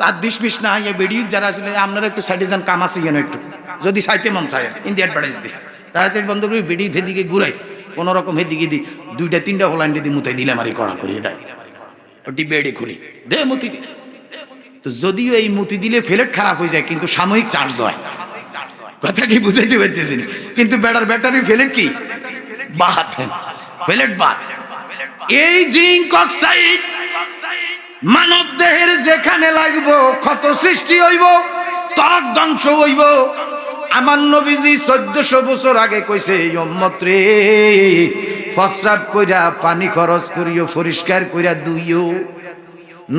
তার ডিসমিস না হইয়া বেরিয়ে যারা আসলে আপনারা একটু সাইডে যান, কাম আছে যেন একটু, যদি সাইতে মন চায় ইন্ডিয়ার অ্যাডভার্টাইজ দিচ্ছে তাড়াতাড়ি বন্ধ করে বেডি দিকে ঘুরাই কোন রকম হেদিকে দি 2-3টা হোলাইন দি মুতাই দিলাম আর কড়া করি এটা ওটি বেডে খুলি দে মুতি দে। তো যদিও এই মুতি দিলে ফ্লেট খারাপ হয়ে যায় কিন্তু সাময়িক চার্জ হয়, কথা কি বুঝাইতে পারতেছি? কিন্তু বেটার ব্যাটারি ফ্লেট কি বাদ, ফ্লেট বাদ। এই জিঙ্ক অক্সাইড মানব দেহের যেখানে লাগবো ক্ষত সৃষ্টি হইব, ত্বক ধ্বংস হইব। আমার নবীজি 1400 বছর আগে কইছে, উম্মত রে ফসরাব কইরা পানি খরচ করিও, পরিষ্কার কইরা দুইও,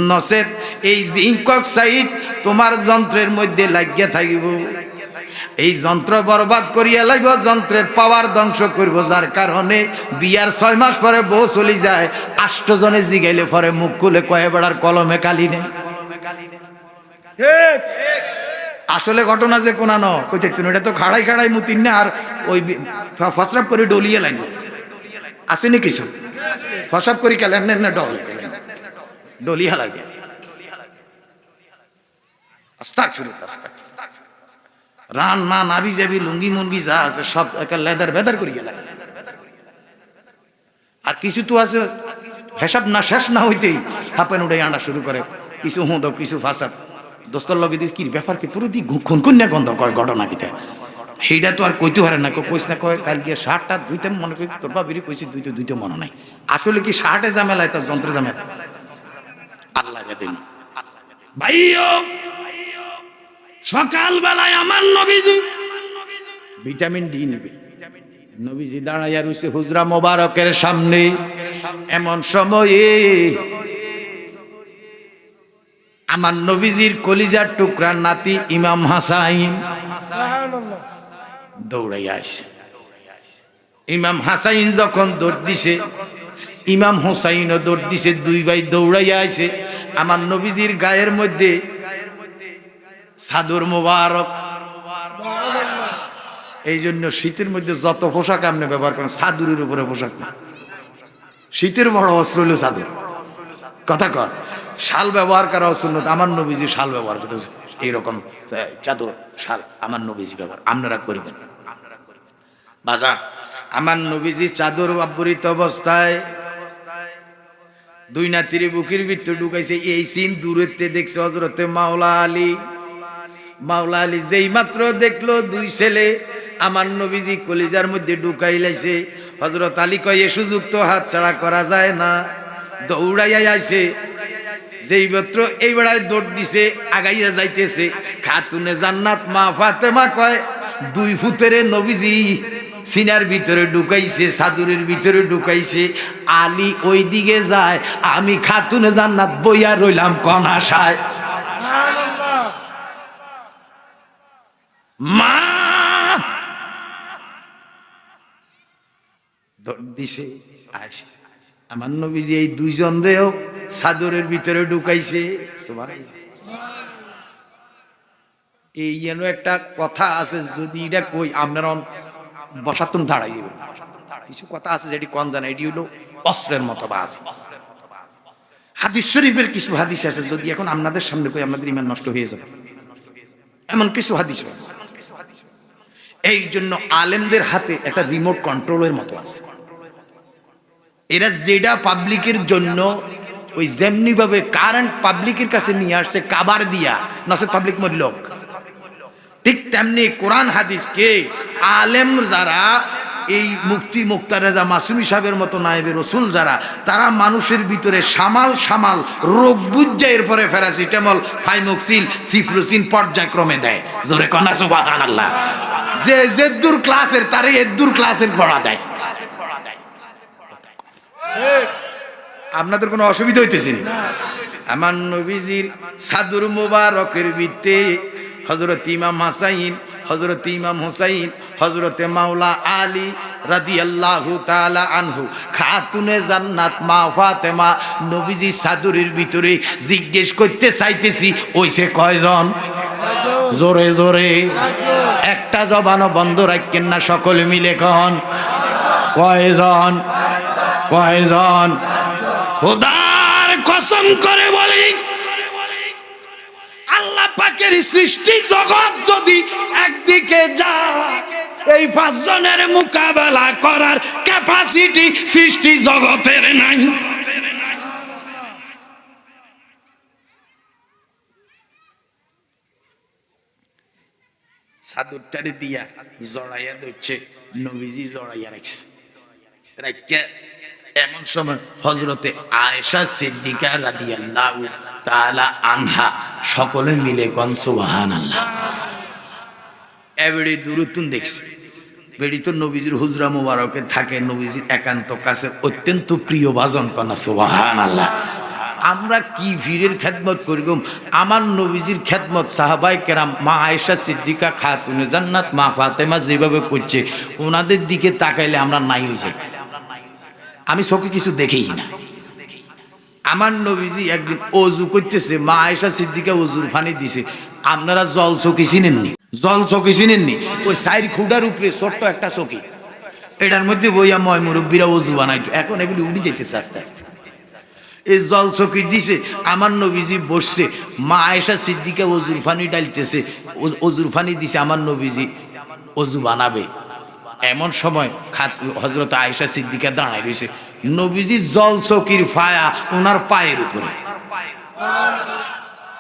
নচেত এই জিঙ্ক অক্সাইড তোমার যন্ত্রের মধ্যে লাগিয়া থাকিব। এই যন্ত্র বরবাদ করিয়া লাগবে, যন্ত্রের পাওয়ার ধ্বংস করব, যার কারণে বিয়ার 6 মাস পরে বউ চলে যায়, 8 জনে জিগাইলে পরে মুখ খুলে কয়ে বেড়ার কলমে কালি নেই। আসলে ঘটনা যে কোনানো কইতে তুমি এটা তো খাড়াই খাড়াই মুতিন না, আর ওই ফসরাব করে ডলিয়ে লাগবে আসেনি কিছু ফসাব করি কেলেন না ডলে ডলিয়া লাগে। রান মা নাবি যাবি লুঙ্গি মুঙ্গি যা আছে সব একটা লেদার বেদার করিয়া লাগে। আর কিছু তো আছে হেসাব না শেষ না হইতেই হাপেন উঠে আন্ডা শুরু করে, কিছু হুঁদ কিছু ফাঁসাব। দোস্তর লগে দিয়ে কি ব্যাপার কি তোর দি খুন কন্যা গন্ধ কয় ঘটনা কিতা, সেইটা তো আর কইতে পারে না, কইস না কয় কাল গিয়ে শার্টটা ধুইতে মনে করি তোর বাবিরই কইছি ধুইতে মনে নাই। আসলে কি শার্টে ঝামেলায় তার যন্ত্রে ঝামেলা আল্লাহ দিন। ভাইও সকালবেলায় আমার নবীজি ভিটামিন ডি নিবে, নবীজি দাঁড়াইয়া রইছে হুজরা মোবারকের সামনে। এমন সময়ে আমার নবীজির কলিজার টুকরা নাতি ইমাম হাসাইন দৌড়াইয়া আসে। ইমাম হাসাইন যখন দৌড় দিছে, ইমাম হুসাইনও দৌড় দিছে, দুই ভাই দৌড়াইয়া আসে। আমার নবীজির গায়ের মধ্যে চাদর মোবারক, এই জন্য শীতের মধ্যে যত পোশাক আপনি ব্যবহার করেন চাদরের উপরে পোশাক না, শীতের বড় অস্ত্র হইল চাদর। কথা কর শাল ব্যবহার করা সুন্নত, আমার নবীজি শাল ব্যবহার করতেছে, এইরকম চাদর শাল আমার নবীজি ব্যবহার আপনারা করবেন। বাজা আমার নবীজি চাদর আবৃত অবস্থায় দুই নাতির বুকের ভিতরে ঢুকাইছে। এই সিন দূরেতে দেখছে হযরতে মাওলা আলী। মাওলা আলী যেই মাত্র দেখলো দুই ছেলে আমার নবীজি কলিজার মধ্যে ঢুকাই লাইছে, হযরত আলী কয় এ সুযোগ তো হাত ছাড়া করা যায় না, দৌড়াইয়া আইছে। যেই মাত্র এই বেড়ায় দৌড় দিছে, আগাইয়া যাইতেছে, খাতুনে জান্নাত মা ফাতেমা কয় 2 ফুটের নবীজি সিনার ভিতরে ঢুকাইছে, চাদরের ভিতরে ঢুকাইছে। আলী ওই দিকে যায়, আমি খাতুনে জান্নাত বইয়া রইলাম কোন আশায়। মা দৌড় দিছে আসে, আমার নবীজি এই 2 জনরেও চাদরের ভিতরে ঢুকাইছে। এই যেন একটা কথা আছে, যদি এটা কই আপনারা বসাতুন দাঁড়াই কিছু কথা আছে যেটি কন জানা, এটি হলো অস্ত্রের মতো বা আছে। হাদিস শরীফের কিছু হাদিস আছে, যদি এখন আপনাদের সামনে কই আপনাদের ঈমান নষ্ট হয়ে যাবে, এমন কিছু হাদিস আছে। এই জন্য আলেমদের হাতে একটা রিমোট কন্ট্রোলের মতো আছে, এরা যেটা পাবলিকের জন্য ওই যেমনি ভাবে কারেন্ট পাবলিকের কাছে নিয়ে আসছে কাবার দিয়া, নসে পাবলিক মরিল, ঠিক তেমনি কোরআন হাদিসকে আলেম যারা এই মুফতি মুক্তার রেজা মাসুমি সাহেবের মতো নায়েবে রসুল যারা, তারা মানুষের ভিতরে সামাল সামাল রোগ বুঝে এরপরে প্যারাসিটামল ফাইমোক্সিল সিপ্রোসিন পর্যায়ক্রমে দেয়। জোরে কনা সুবহানাল্লাহ। যে জেদ্দুর ক্লাসের তারে এদ্দুর ক্লাসের পড়া দেয়। আপনাদের কোনো অসুবিধা হইতেছে না? আমার নবীজির চাদর মোবারকের ভিতরে হযরত ইমাম হাসাইন, হযরত ইমাম হুসাইন, হযরতে মাওলা আলী রাদিয়াল্লাহু তাআলা আনহু, খাতুনে জান্নাত মা ফাতেমা, নবীজি চাদরের ভিতরে জিজ্ঞেস করতে চাইতেছি ওইছে কয়জন? জোরে জোরে একটা জবানও বন্ধ রাখেন না, সকলে মিলে কন কয়জন? কয়জন? খোদার কসম করে বলি, আল্লাহ পাকের সৃষ্টি জগৎ যদি একদিকে যায়, এই পাঁচজনের মোকাবেলা করার ক্যাপাসিটি সৃষ্টি জগতের নাই। চাদরটারে দিয়া জড়াইয়া ধরছে, নবীজি জড়াইয়া রাখছে। এমন সময় হযরতে আয়েশা সিদ্দিকা রাদিয়াল্লাহু তাআলা আনহা সকলে মিলে কোন সুবহানাল্লাহ। এবারে দূরতুন দেখছে, বেড়ি তো নবীজির হুজরা মোবারকে থাকে, নবীজির একান্ত কাছে অত্যন্ত প্রিয় ভাজন কন্যা সুবহানাল্লাহ। আমরা কি ভিড়ের খেদমত করিব, আমার নবীজির খেদমত সাহাবায়ে কেরাম, মা আয়েশা সিদ্দিকা খাতুনে জান্নাত, মা ফাতেমা যেভাবে করছে, ওনাদের দিকে তাকাইলে আমরা নাই হয়ে যাই। আমি চোখে কিছু দেখেই না। আমার নবীজি একদিন ওযু করতেছে, মা আয়েশা সিদ্দিকা ওযুর পানি দিছে। আপনারা জল চৌকি চিনেননি? জল চৌকি চিনেননি? ওই সাইড খুঁটার উপরে ছোট্ট একটা চৌকি, এটার মধ্যে বইয়া ময় মুরব্বীরা ওযু বানাইতো। এখন এগুলি উঠে যেতেছে আস্তে আস্তে। এই জল চৌকি দিছে, আমার নবীজি বসছে, মা আয়েশা সিদ্দিকা ওযুর পানি ডালতেছে, ওযুর পানি দিছে, আমার নবীজি ওযু বানাবে। এমন সময় হযরত আয়েশা সিদ্দিকা দাঁড়ায় রয়েছে, নবীজি জল চৌকির ফায়া ওনার পায়ের উপরে।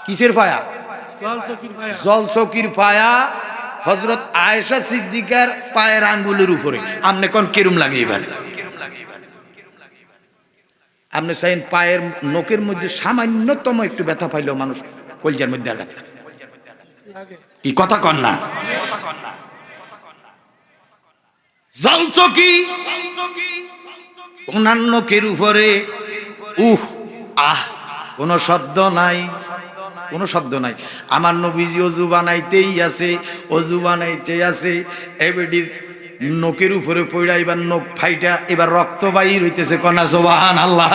কিসের ফায়া? জল চৌকির ফায়া হযরত আয়েশা সিদ্দিকার পায়ের আঙ্গুলের উপরে। আমনে কোন কেরম লাগে এবার? আপনি চাইন পায়ের নখের মধ্যে সামান্যতম একটু ব্যথা পাইলেও মানুষ কলজার মধ্যে আঘাত লাগে। কি কথা কন না? জলচকি ওনার নখের উপরে, উহ আহ, কোন শব্দ নাই, কোন শব্দ নাই। আমার নবীজি ওযু বানাইতেই আছে, ওযু বানাইতে আছে, এবেডির নখের উপরে পড়া এবার নখ ফাইটা এবার রক্ত বাইর হইতেছে। কনা সুবহানাল্লাহ।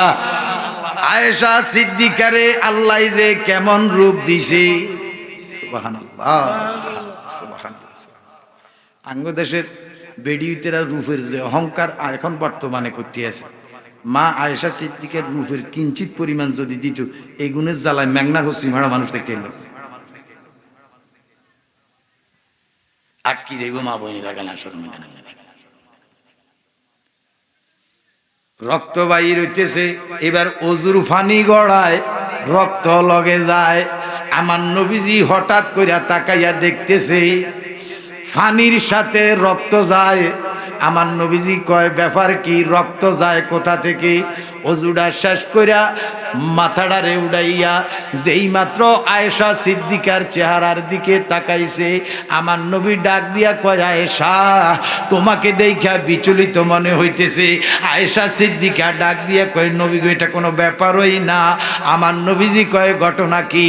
আয়েশা সিদ্দিকারে আল্লাহ যে কেমন রূপ দিছে, সুবহানাল্লাহ সুবহানাল্লাহ। আঙ্গ দেশের বেডিউতেরা রূপের যে অহংকার এখন বর্তমানে করতে আছে, মা আয়েশা সিদ্দিকার রূপের কিঞ্চিত পরিমাণ যদি দিত, এই গুণের জ্বালায় মেঘনার হসি মারা মানুষ দেখতে এলো। আর কি যাইব মা বোনেরা গেল রক্ত বাইর হইতেছে। এবার ওযুর পানি গড়ায়, রক্ত লগে যায়। আমার নবীজি হঠাৎ কইরা তাকাইয়া দেখতেছে পানির সাথে রক্ত যায়। আমার নবীজি কয়, ব্যাপার কি, রক্ত যায় কোথা থেকে? ওযুটা শেষ কইরা মাথাটারে উড়াইয়া যেই মাত্র আয়েশা সিদ্দিকার চেহারার দিকে তাকাইছে, আমার নবী ডাক দিয়া কয়, আয়েশা তোমাকে দেইখা বিচলিত মনে হইতেছে। আয়েশা সিদ্দিকা ডাক দিয়া কয়, নবী গো এটা কোনো ব্যাপারই না। আমার নবীজি কয়, ঘটনা কি?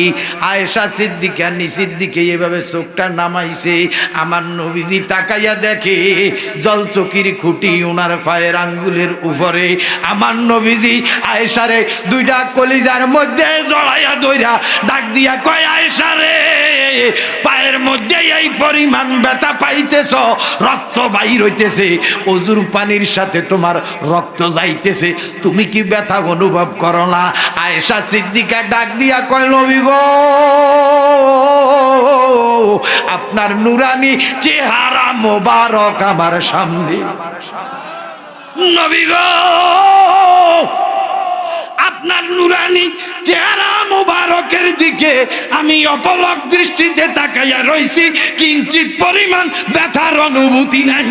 আয়েশা সিদ্দিকা নিচের দিকে এভাবে চোখটা নামাইছে। আমার নবীজি তাকাইয়া দেখে জলচকির খুঁটি ওনার পায়ের আঙ্গুলের উপরে। আমার নবীজি আয়েশারে দুইটা কলিজার মধ্যে জড়াইয়া ধইরা ডাক দিয়া কয়, আয়েশা রে পায়ের মধ্যে এই পরিমাণ ব্যথা পাইতেছ, রক্ত বাইর হইতেছে, ওযুর পানির সাথে তোমার রক্ত যাইতেছে, তুমি কি ব্যথা অনুভব করো না? আয়েশা সিদ্দিকা ডাক দিয়া কয়, নবী গো আপনার নুরানি চেহারা মোবারক আমার সামনে। নবী গো আপনার নুরানি চেহারা মোবারকের দিকে আমি অপলক দৃষ্টিতে তাকাইয়া রইছি, কিঞ্চিত পরিমাণ ব্যথার অনুভূতি নাই।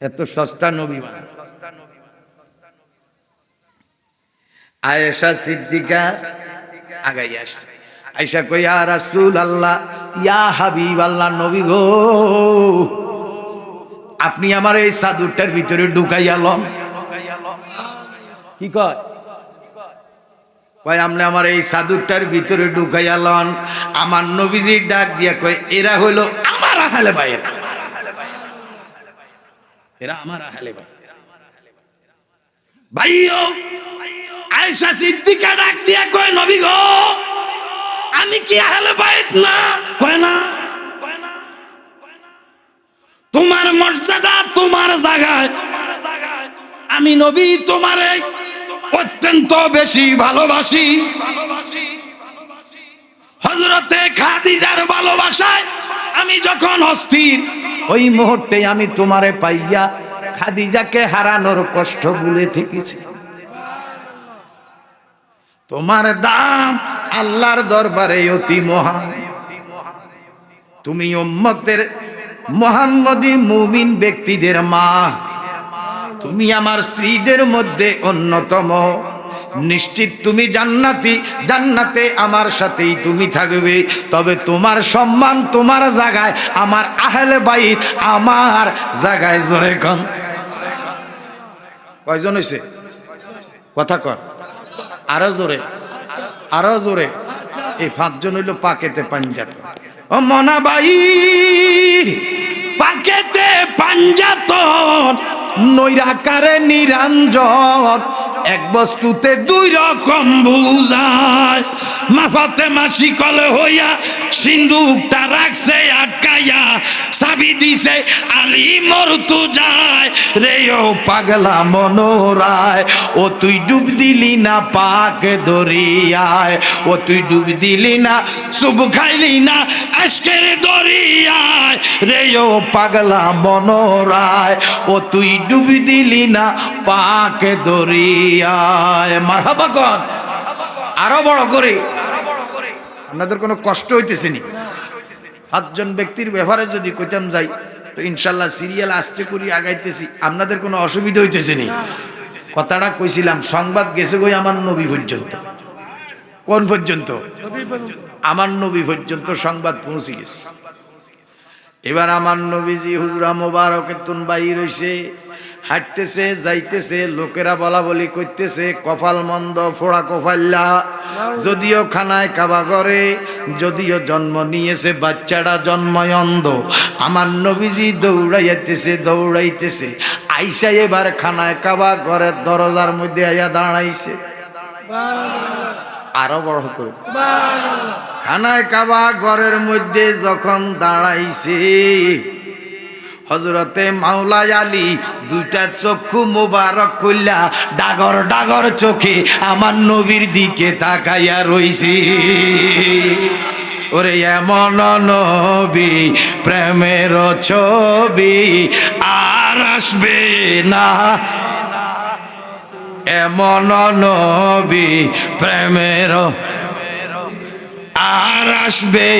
এত সস্তা নবী মানে। আয়েশা সিদ্দিকা আগাই আসছে, আয়েশা কই, ইয়া রাসূলুল্লাহ, ইয়া হাবিবাল্লাহ, নবী গো আপনি আমার এই চাদরটার ভিতরে ঢুকাইয়া লন। কি কয়? কয় আপনি আমার এই চাদরটার ভিতরে ঢুকাইয়া লন। আমার নবীজি ডাক দিয়া কয়, এরা হইলো আমার আহলে বাইত, এরা আমার আহলে বাইত। ভাইও আয়েশা সিদ্দিকা ডাক দিয়া কয়, নবী গো আমি কি আহলে বাইত না? কয় না, তোমার মর্যাদা তোমার জায়গায়, আমি নবী তোমারে অত্যন্ত বেশি ভালোবাসি। হযরতে খাদিজার ভালোবাসায় আমি যখন অস্থির, ওই মুহূর্তে আমি তোমারে পাইয়া খাদিজাকে হারানোর কষ্ট ভুলে থেকেছি। তোমার দাম আল্লাহর দরবারে অতি মহান। তুমি উম্মতের মুহাম্মদী মুমিন ব্যক্তিদের মা, তুমি আমার স্ত্রীদের মধ্যে অন্যতম। নিশ্চিত তুমি জান্নাতি, জান্নাতে আমার সাথেই তুমি থাকবে। তবে তোমার সম্মান তোমার জায়গায়, আমার আহলে বাইত আমার জায়গায়। জোরে কোন কয়জন হইছে? কথা কর, আরো জোরে, আরো জোরে। এই 5 জন হইল পাকেতে পাঞ্জাত। ও মনা বাই, পাকেতে পাঞ্জাতন, নৈরাকারে নিরঞ্জন, এক বস্তুতে 2 রকম বুঝায়। মা ফাতেমা শিকল হইয়া সিন্দুকটা রাখছে আটকাইয়া, চাবি দিছে আলী মরতু যায় রে ও পাগলা মনোরায়। ও তুই ডুব দিলি না পাক দরিয়ায়, ও তুই ডুব দিলি না, সুব খাইলি না আজকের দরিয়ায় রে ও পাগলা মনোরায়। ও তুই ডুব দিলি না পাক দরিয়ায়। মারহাবা কর, আরো বড় করে। আপনাদের কোনো কষ্ট হইতেছে নি? 5 জন ব্যক্তির ব্যবহারে যদি কইতাম যাই তো ইনশাল্লাহ সিরিয়াল আসছে করি আগাইতেছি। আপনাদের কোনো অসুবিধা হইতেছে নি? কথাটা কইছিলাম, সংবাদ গেছে কই আমার নবী পর্যন্ত। কোন পর্যন্ত? আমার নবী পর্যন্ত সংবাদ পৌঁছে গেছে। এবার আমার নবীজি হুজরা মোবারকের তুন বাইর হইছে, হাঁটতেছে যাইতেছে, লোকেরা বলা বলি করতেছে কপাল মন্দ, ফোড়া কপাল্লা। যদিও খানায় কাবা করে, যদিও জন্ম নিয়েছে বাচ্চাটা জন্ময় অন্ধ, আমার নবীজি দৌড়াইতেছে দৌড়াইতেছে, আইসা এবার খানায় কাবা ঘরের দরজার মধ্যে আইয়া দাঁড়াইছে। আরো বড় করে, খানায় কাবা ঘরের মধ্যে যখন দাঁড়াইছে, হযরতে মাওলা আলী 2টা চক্ষু মোবারক কইলা ডাগর ডাগর চোখে আমার নবীর দিকে তাকাইয়া রইছে। ওরে এমন নবী প্রেমের ছবি আর আসবে না, এমন নবী প্রেমের আর আসবে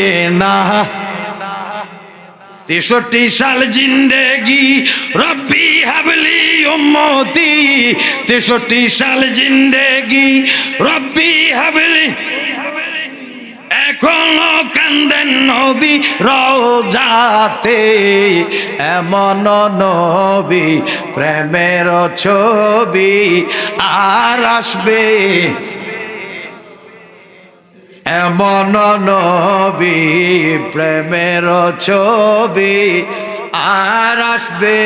না। 63 সাল জিন্দেগি রব্বি হাবলি উম্মতি, 63 সাল জিন্দেগি রব্বি হাবলি। এখনো কান্দেন নবী রওজাতে, এমন নবী প্রেমের ছবি আর আসবে, এমন নবী প্রেমের ছবি আর আসবে।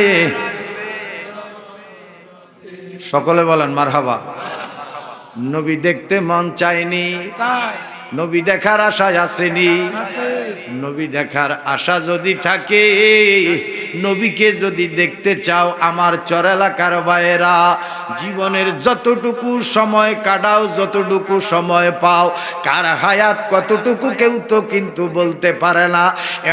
সকলে বলেন মারহাবা। নবী দেখতে মন চায়নি, নবী দেখার আশায় আসেনি। নবী দেখার আশা যদি থাকে, নবীকে যদি দেখতে চাও আমার চর এলাকার ভাইয়েরা, জীবনের যতটুকু সময় কাটাও, যতটুকু সময় পাও, কার হায়াত কতটুকু কেউ তো কিন্তু বলতে পারে না।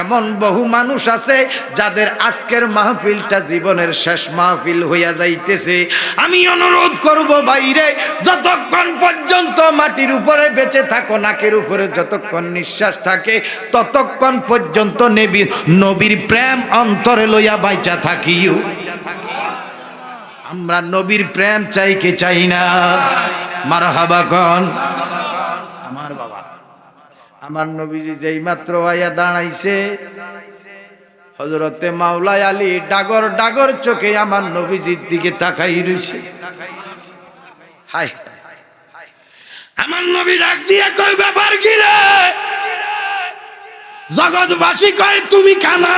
এমন বহু মানুষ আছে যাদের আজকের মাহফিলটা জীবনের শেষ মাহফিল হইয়া যাইতেছে। আমি অনুরোধ করব ভাইরে, যতক্ষণ পর্যন্ত মাটির উপরে বেঁচে থাকো, নাকের উপরে যতক্ষণ নিঃশ্বাস থাকে, ততক্ষণ পর্যন্ত নবীর প্রেম অন্তরে লইয়া বাইচা থাকিও। আমরা নবীর প্রেম চাই কে চাই না? মারহাবা কোন। আমার বাবা, আমার নবীজি যেই মাত্র আয়া দাঁড়াইছে, হযরতে মাওলা আলী ডাগর ডাগর চোখে আমার নবীজির দিকে তাকাই রইছে। হায়, আমার নবী ডাক দিয়া কই, ব্যাপার কি রে? জগৎবাসী কয় তুমি কানা,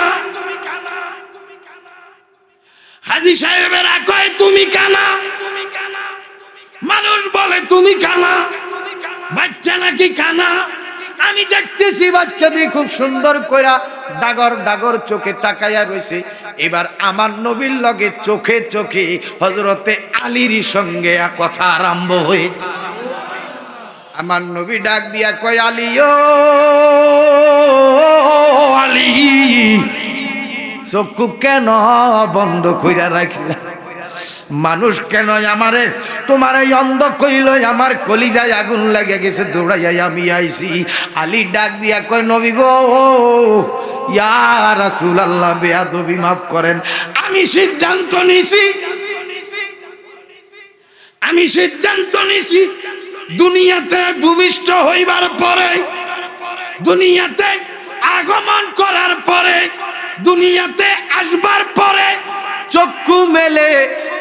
হাজী সাহেবেরা কয় তুমি কানা, মানুষ বলে তুমি কানা, বাচ্চা নাকি কানা। আমি দেখতেছি বাচ্চাদের খুব সুন্দর কইরা ডাগর ডাগর চোখে তাকাইয়া রইছে। এবার আমার নবীর লগে চোখে চোখে হযরতে আলীর সঙ্গে কথা আরম্ভ হয়েছে। আমার নবী ডাক দিয়া কয়, আলী ও আলী, চক্ষু কেন বন্ধ কইরা রাখলা? মানুষ কেন আমারে তোমার এই অন্ধ কইল? আমার কলিজায় আগুন লাগে গেছে, দৌড়াইয়া আমি আইছি। আলী ডাক দিয়া কয়, নবী গো, ইয়া রাসূলুল্লাহ, বেয়াদবি মাফ করেন। আমি সিদ্ধান্ত নিছি দুনিয়াতে ভূমিষ্ঠ হইবার পরে, দুনিয়াতে আগমন করার পরে, দুনিয়াতে আসবার পরে চক্ষু মেলে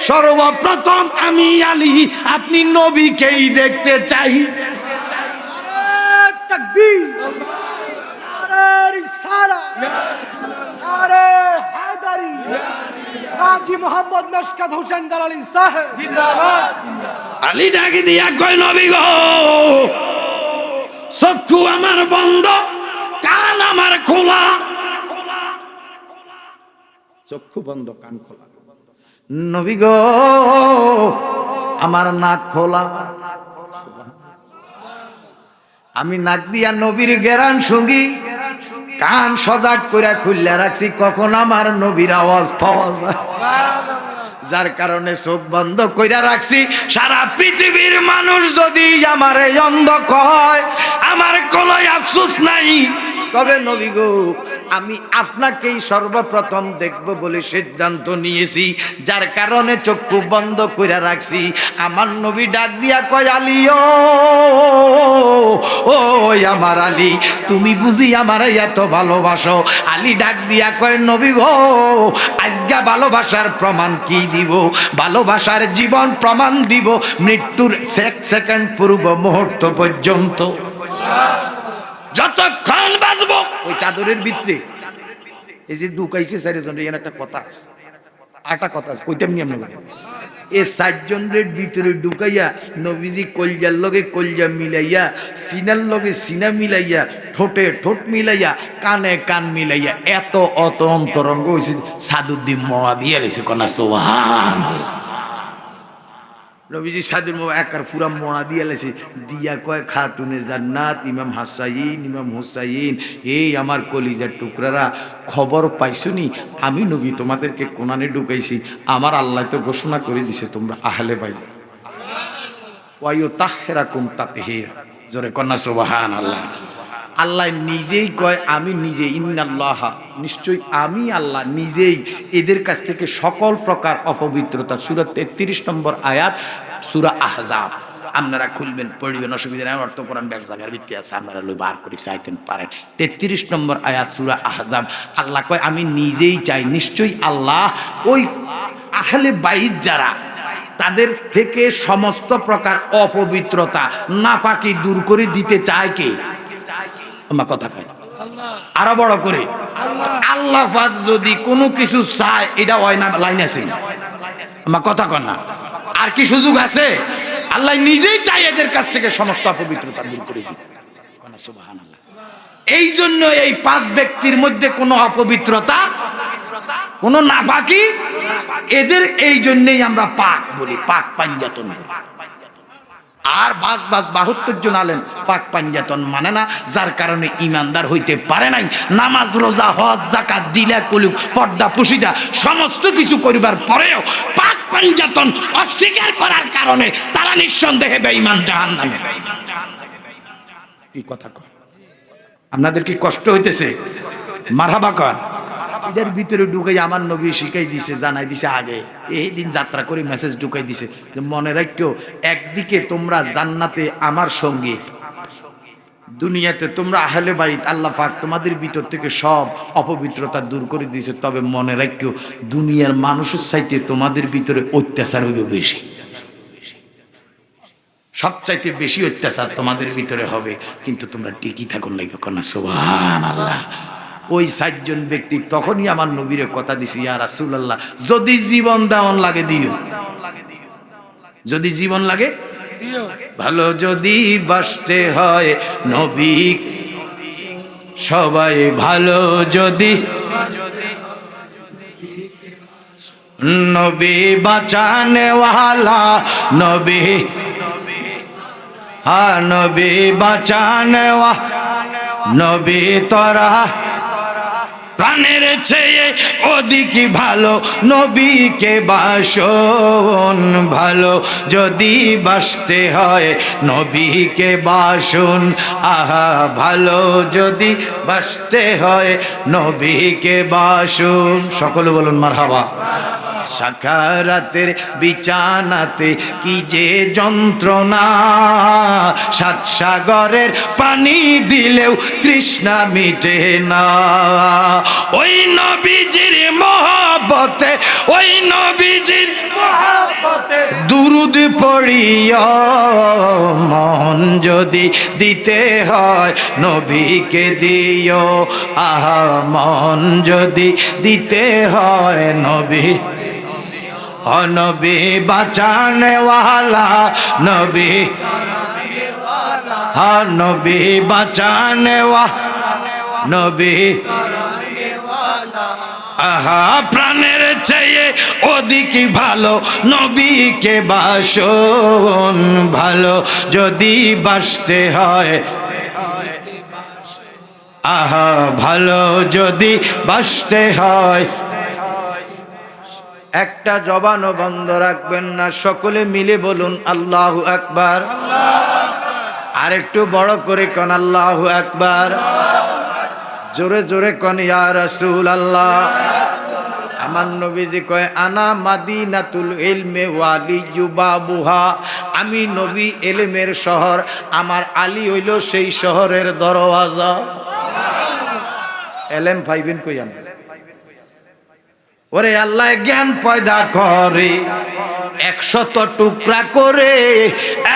সর্বপ্রথম আমি আলী আপনি নবীকেই দেখতে চাই। নারে তাকবীর, নারে রিসালাত, নারে হায়দারি, গাজী মোহাম্মদ মেশকাত হোসেন দালালি সাহেব জিন্দাবাদ। আলী ডাক দিয়া কয়, নবী গো, চক্ষু আমার বন্ধ, কান আমার খোলা। চক্ষু বন্ধ, কান খোলা। নবী গো, আমার নাক খোলা। আমি নাক দিয়া নবীর গেরান শুঙ্গি, কান সজাগ করে খুললে রাখছি, কখন আমার নবীর আওয়াজ পাওয়া যায়। যার কারণে চোখ বন্ধ কইরা রাখছি। সারা পৃথিবীর মানুষ যদি আমার এই অন্ধ কয়, আমার কোনো আফসোস নাই। তবে নবী গো, আমি আপনাকেই সর্বপ্রথম দেখব বলে সিদ্ধান্ত নিয়েছি, যার কারণে চক্ষু বন্ধ কইরা রাখছি। আমার নবী ডাক দিয়া কয়, আলী ও আমার আলী, তুমি বুঝি আমারে এত ভালোবাসো? আলী ডাক দিয়া কয়, নবী গো, আজকে ভালোবাসার প্রমাণ কি দিব? ভালোবাসার জীবন প্রমাণ দিব মৃত্যুর সেকেন্ড পূর্ব মুহূর্ত পর্যন্ত। যতক্ষণ বাঁচবো ওই চাদরের ভিতরে এই যে ঢুকাইছে চারজন, এর একটা কথা আছে, আরেকটা কথা আছে, কইতাম নি আমরা। এই চারজনের ভিতরে ঢুকাইয়া নবীজি কলজার লগে কলজা মিলাইয়া, সিনার লগে সিনা মিলাইয়া, ঠোঁটে ঠোঁট মিলাইয়া, কানে কান মিলাইয়া এত অত অন্তরঙ্গ হয়েছে, সাদুদ্দিন মোয়া দিয়ে গেছে কনা সোহান। নবীজি সাদুর মোয়া একার পুরা মোয়া দিয়ে লেছে, দিয়া কয়, খাতুনের জান্নাত, ইমাম হাসাইন, ইমাম হুসাইন, এই আমার কলিজার টুকরারা, খবর পাইছুনি আমি নবী তোমাদেরকে কোনানে ঢুকাইছি। আমার আল্লাহ তো ঘোষণা করে দিছে তোমরা আহলে বাইত, ওয়ায়ু তাহরাকুম তাতহীরা। জোরে কন্যা সুবহানাল্লাহ। আল্লাহ নিজেই কয়, আমি নিজে, ইন্নাল্লাহ, নিশ্চয়ই আমি আল্লাহ নিজেই এদের কাছ থেকে সকল প্রকার অপবিত্রতা। সূরা 33 নম্বর আয়াত, সূরা আহজাব। আপনারা খুলবেন, পড়বেন, অসুবিধা নেই। অর্থ কোরআন ব্যাগ জায়গার ভিত্তি আছে, আপনারা লই বার করে চাইতেন পারেন। 33 নম্বর আয়াত, সূরা আহজাব। আল্লাহ কয়, আমি নিজেই চাই, নিশ্চয়ই আল্লাহ ওই আহলে বাইত যারা, তাদের থেকে সমস্ত প্রকার অপবিত্রতা, নাপাকি দূর করে দিতে চায় কে? আমার কথা কয় আরো বড় করে, আল্লাহ পাক যদি কোনো কিছু চায়, এটা হয় না, লাইন আছে। আমার কথা কয় না, আর কি সুযোগ আছে? আল্লাহ নিজেই চায় এদের কাছ থেকে সমস্ত অপবিত্রতা দূর করে দিতে। সুবহানাল্লাহ। এই জন্য এই 5 ব্যক্তির মধ্যে কোনো অপবিত্রতা, কোনো নাপাকি, এদের এই জন্যই আমরা পাক বলি, পাক পাঞ্জাতন বলি। আর 72 জন আলেম পাক পাঞ্জাতন মানে না, যার কারণে ইমানদার হইতে পারে নাই। নামাজ, রোজা, হজ, যাকাত, দিলা কুলুক, পর্দা পুশিদা সমস্ত কিছু করিবার পরেও পাক পাঞ্জাতন অস্বীকার করার কারণে তারা নিঃসন্দেহে বেঈমান, জাহান্নামে। কি কথা কয়? আপনাদের কি কষ্ট হইতেছে? মারহাবা কর। এদের ভিতরে ঢুকাই আমার নবী শিখাই দিছে, জানাই দিছে আগে, এই দিন যাত্রা করে মেসেজ ঢুকাই দিছে, মনে রাখিও, একদিকে তোমরা জান্নাতে আমার সঙ্গে, দুনিয়াতে তোমরা আহলে বাইত, আল্লাহ পাক তোমাদের ভিতর থেকে সব অপবিত্রতা দূর করে দিয়েছে। তবে মনে রাখিও, দুনিয়ার মানুষের চাইতে তোমাদের ভিতরে অত্যাচার হইবে বেশি, সবচাইতে বেশি অত্যাচার তোমাদের ভিতরে হবে। কিন্তু তোমরা টিকি থাকুন লাগবে কন্যা। সুবহানাল্লাহ। ওই 4 জন ব্যক্তি তখনই আমার নবীরে কথা দিছে, ইয়া রাসূলুল্লাহ, যদি জীবন দেওয়ান লাগে দিও, যদি জীবন লাগে দিও, ভালো যদি বাসতে হয় নবী, সবাই ভালো যদি, নবী বাঁচানে ওয়ালা, নবী, হ্যাঁ নবী বাঁচানে ওয়া, নবী তোরা প্রাণের চেয়ে অধিক ভালো নবীকে বাসন, ভালো যদি বাসতে হয় নবীকে বাসন, আহা ভালো যদি বাসতে হয় নবীকে বাসন। সকলে বলুন মারহাবা। সাকারাতের বিছানাতে কি যে যন্ত্রণা, সাত সাগরের পানি দিলেও তৃষ্ণা মিটে না। ওই নবীজির মহব্বতে, ওই নবীজির মহব্বতে দুরুদ পড়িয়া মন যদি দিতে হয় নবীকে দিও, আহা মন যদি দিতে হয় নবী, নবী বাঁচানে ওয়ালা নবী, হ্যাঁ নবী বাঁচানে নবী, আহা প্রাণের চেয়ে অধিক ভালো নবীকে বাসন, ভালো যদি বাসতে হয়, আহা ভালো যদি বাসতে হয়। একটা জবানও বন্ধ রাখবেন না, সকলে মিলে বলুন আল্লাহু আকবার। আর একটু বড় করে কোন আল্লাহু আকবার, জোরে জোরে কোন ইয়া রাসূলুল্লাহ। আমার নবীজি কয় আনা মাদিনাতুল ইলমে ওয়ালিয়্যু বাবুহা, আমি নবী ইলমের শহর, আমার আলী হইল সেই শহরের দরওয়াজা। এলেম পাইবেন কই? আমি ওরে আল্লাহ জ্ঞান পয়দা করে 100 টুকরা করে,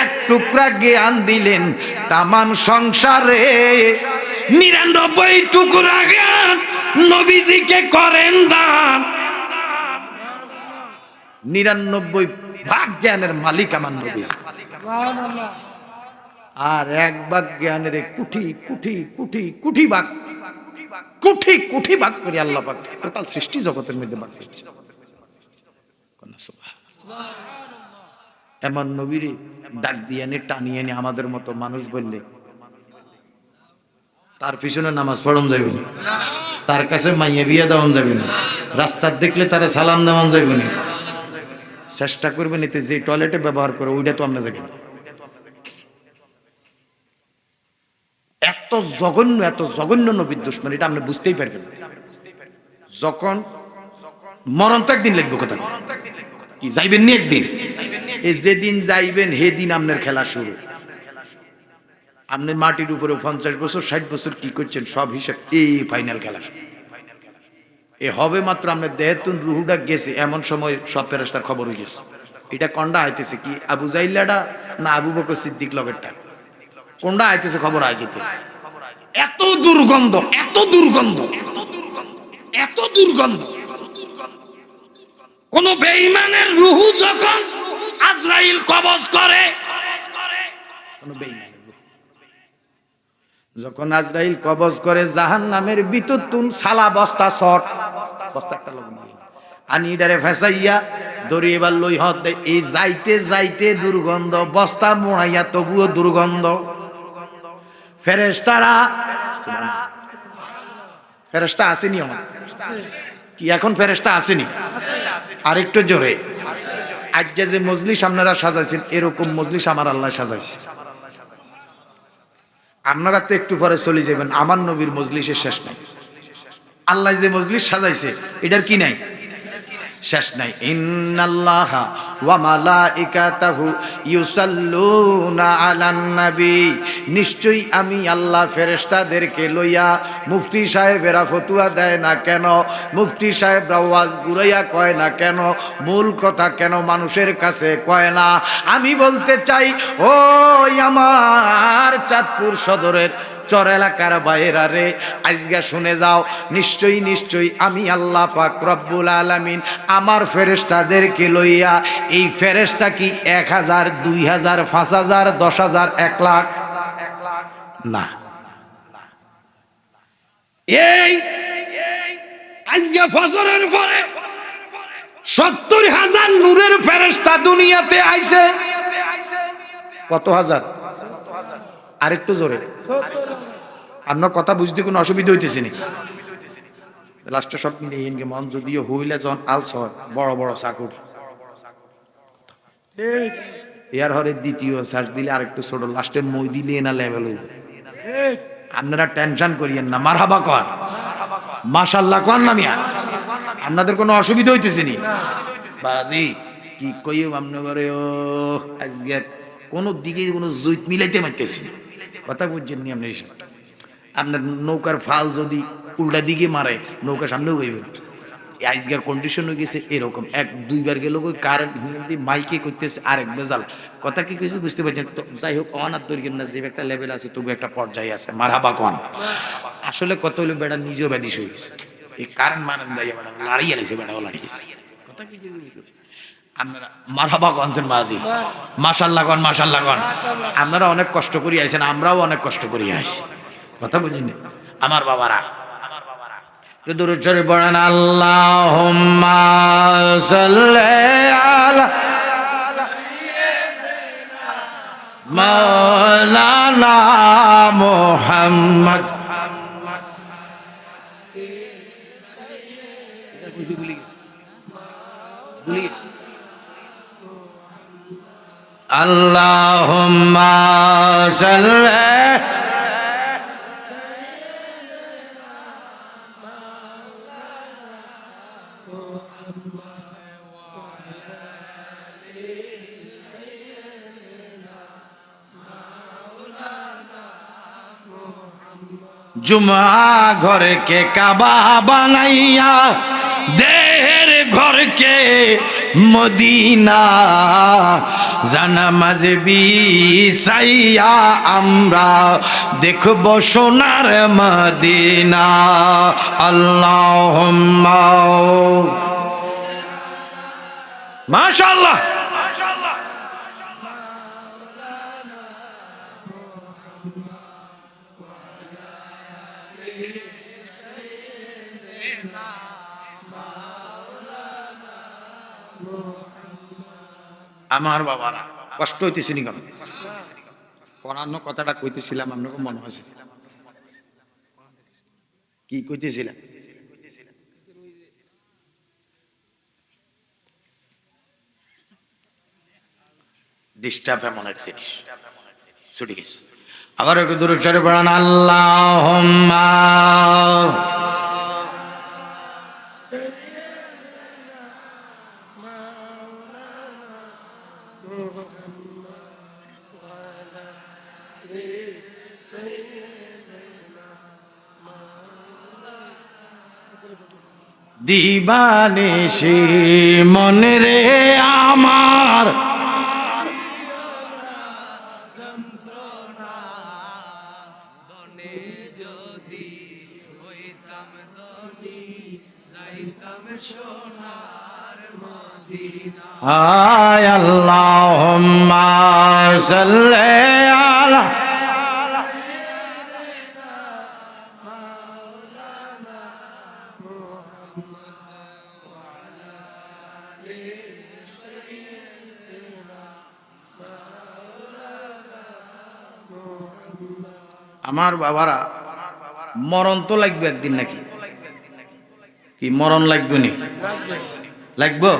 এক টুকরা জ্ঞান দিলেন তামান সংসারে। 99 টুকরা জ্ঞান নবীজিকে করেন দান। 99 ভাগ জ্ঞানের মালিক আমার নবীজি, আর এক ভাগ জ্ঞানের কোটি কোটি কোটি কোটি ভাগ, কোটি কোটি ভাগ করে আল্লাহ পাক টোটাল সৃষ্টি জগতের মধ্যে ভাগ করেছে। এমন নবীরে ডাক দিয়ে এনে টানিয়ে এনে আমাদের মতো মানুষ বললে তার পিছনে নামাজ পড়ন যাবে না, তার কাছে মাইয়া বিয়া দেওয়ান যাবে না, রাস্তার দেখলে তারা সালাম দেওয়ান যাবে না। চেষ্টা করবেন এতে যে টয়লেটে ব্যবহার করে ওইটা তো আমরা যাবেন। এত জঘন্য, এত জঘন্য নবীর দুশমন, এটা আপনি বুঝতেই পারবেন যখন মরণ তো একদিন লিখবো। কথা কি যাইবেন নি একদিন, এই যেদিন যাইবেন সেদিন আপনার খেলা শুরু। আপনি মাটির উপরে 50 বছর 60 বছর কি করছেন সব হিসাব, এই ফাইনাল খেলা শুরু। এ হবে মাত্র আপনার দেহের রুহুটা গেছে, এমন সময় সব ফেরেশতার খবর হয়ে গেছে। এটা কন্ডা আইতেছে কি আবু জাইলাডা না আবু বকর সিদ্দিক লগেরটা, কোনটা আইতেছে খবর আই যেতেছে। এত দুর্গন্ধ, এত দুর্গন্ধ, এত দুর্গন্ধ। কোন বেঈমানের রুহু যখন আজরাইল কবজ করে, কোন বেঈমানের রুহু যখন আজরাইল কবজ করে, জাহান্নামের ভিতর তুন সালা বস্তা শট বস্তা একটা লোক আনি ডারে ফেসাইয়া দড়ি এবার লই হত, এই যাইতে যাইতে দুর্গন্ধ, বস্তা মোড়াইয়া তবুও দুর্গন্ধ। ফেরেশতারা, ফেরেশতা আসেনি আমার কি এখন? ফেরেশতা আসেনি? আরেকটু জোরে। আজ যে মজলিস আপনারা সাজাইছেন, এরকম মজলিস আমার আল্লাহ সাজাইছে। আপনারা তো একটু পরে চলে যাবেন, আমার নবীর মজলিসের শেষ নাই। আল্লাহ যে মজলিস সাজাইছে এটার কি নাই? শেষ নাই। ইন্নাল্লাহা ওয়া মালাইকাতাহু ইউসাল্লুনা আলান নবী, নিশ্চয়ই আমি আল্লাহ ফেরেশতাদেরকে লইয়া, মুফতি সাহেবেরা ফতুয়া দেয় না কেন, মুফতি সাহেবরা ওয়াজ ঘুরাইয়া কয় না কেন, মূল কথা কেন মানুষের কাছে কয় না? আমি বলতে চাই, ও আমার চাঁদপুর সদরের চর এলাকার বাইরা রে, আজকে শুনে যাও, নিশ্চয়ই নিশ্চয়ই আমি আল্লাহ পাক রব্বুল আলামিন আমার ফেরেশতাদেরকে লইয়া, এই ফেরেশতা কি 1000, 2000, 5000, 10000, 1 লাখ না, এই আজকে ফজরের পরে 70,000 নূরের ফেরেশতা দুনিয়াতে আইছে। কত হাজার? আরেকটু জোরে। আপনার কথা বুঝতে কোনো অসুবিধা হইতেছে না? লাস্টে সব মিলে ইনকে মন যদিও হইলে যখন আলস হয় বড় বড় চাকুর ঠিক এর হরে দ্বিতীয় সার্চ দিলে আরেকটু ছোট লাস্টে মই দিলে না লেভেল হইব ঠিক আপনারা টেনশন করিয়েন না মারহাবা কন মাশাআল্লাহ কন না মিয়া আপনাদের কোনো অসুবিধা হইতেছে নি বাজি কি কইও আমনে করে ও আজকে কোনো দিকে কোনো জুইত মিলাইতে মারতেছি না। কথা বুঝছেন নি আপনি আপনার নৌকার ফাল যদি উল্টা দিকে মারে নৌকা সামনেও বইবে না আজকের কন্ডিশন হয়ে গেছে এরকম এক দুইবার গেল ওই কারেন্ট দিয়ে মাইকে করতেছে আরেক বেজাল কথা কি কইছে বুঝতে পারছেন তো যাই হোক অনার দৈর্ঘ্য না যে একটা লেভেল আছে তবু একটা পর্যায়ে আছে মারহাবা কন আসলে কত হইলো বেড়া নিজেও ব্যাধিস হয়ে গেছে এই কারেন্ট মারেন দাইয়া বেড়া লাড়িয়ে আলাইছে বেড়াও লাড়িয়ে গেছে কথা কি আপনারা মারহাবা কনছেন মাঝি মাশাআল্লাহ কন মাশাআল্লাহ কন আপনারা অনেক কষ্ট করি আইছেন আমরাও অনেক কষ্ট করি আইছি কথা বুঝিনি আমার বাবারা দরুদ শরীফ পড়েন আল্লাহুম্মা সাল্লি আলা মাওলানা মুহাম্মদ আল্লাহুম্মা সাল্লি জুমা ঘরকে কাবা বানাইয়া দেহের ঘরকে মদিনা জানামাজ বিছাইয়া আমরা দেখব সোনার মদিনা আল্লাহুম্মা মাশাআল্লাহ আমার বাবারা কষ্ট হইতেছে নি কেন কোরআন কথাটা কইতেছিলাম আপনাকে মনে আছে কি কইতেছিলাম ডিস্টার্ব এমন এক জিনিস ছুটি গেছে আবার একটু দূরে চলে পড়ান আল্লাহুম্মা দিবানিশি মনে রে আমার আয় আল্লাহুম্মা সাল্লি আলা আমার বাবারা মরণ তো লাগবে একদিন নাকি কি মরণ লাগবে নি লাগবো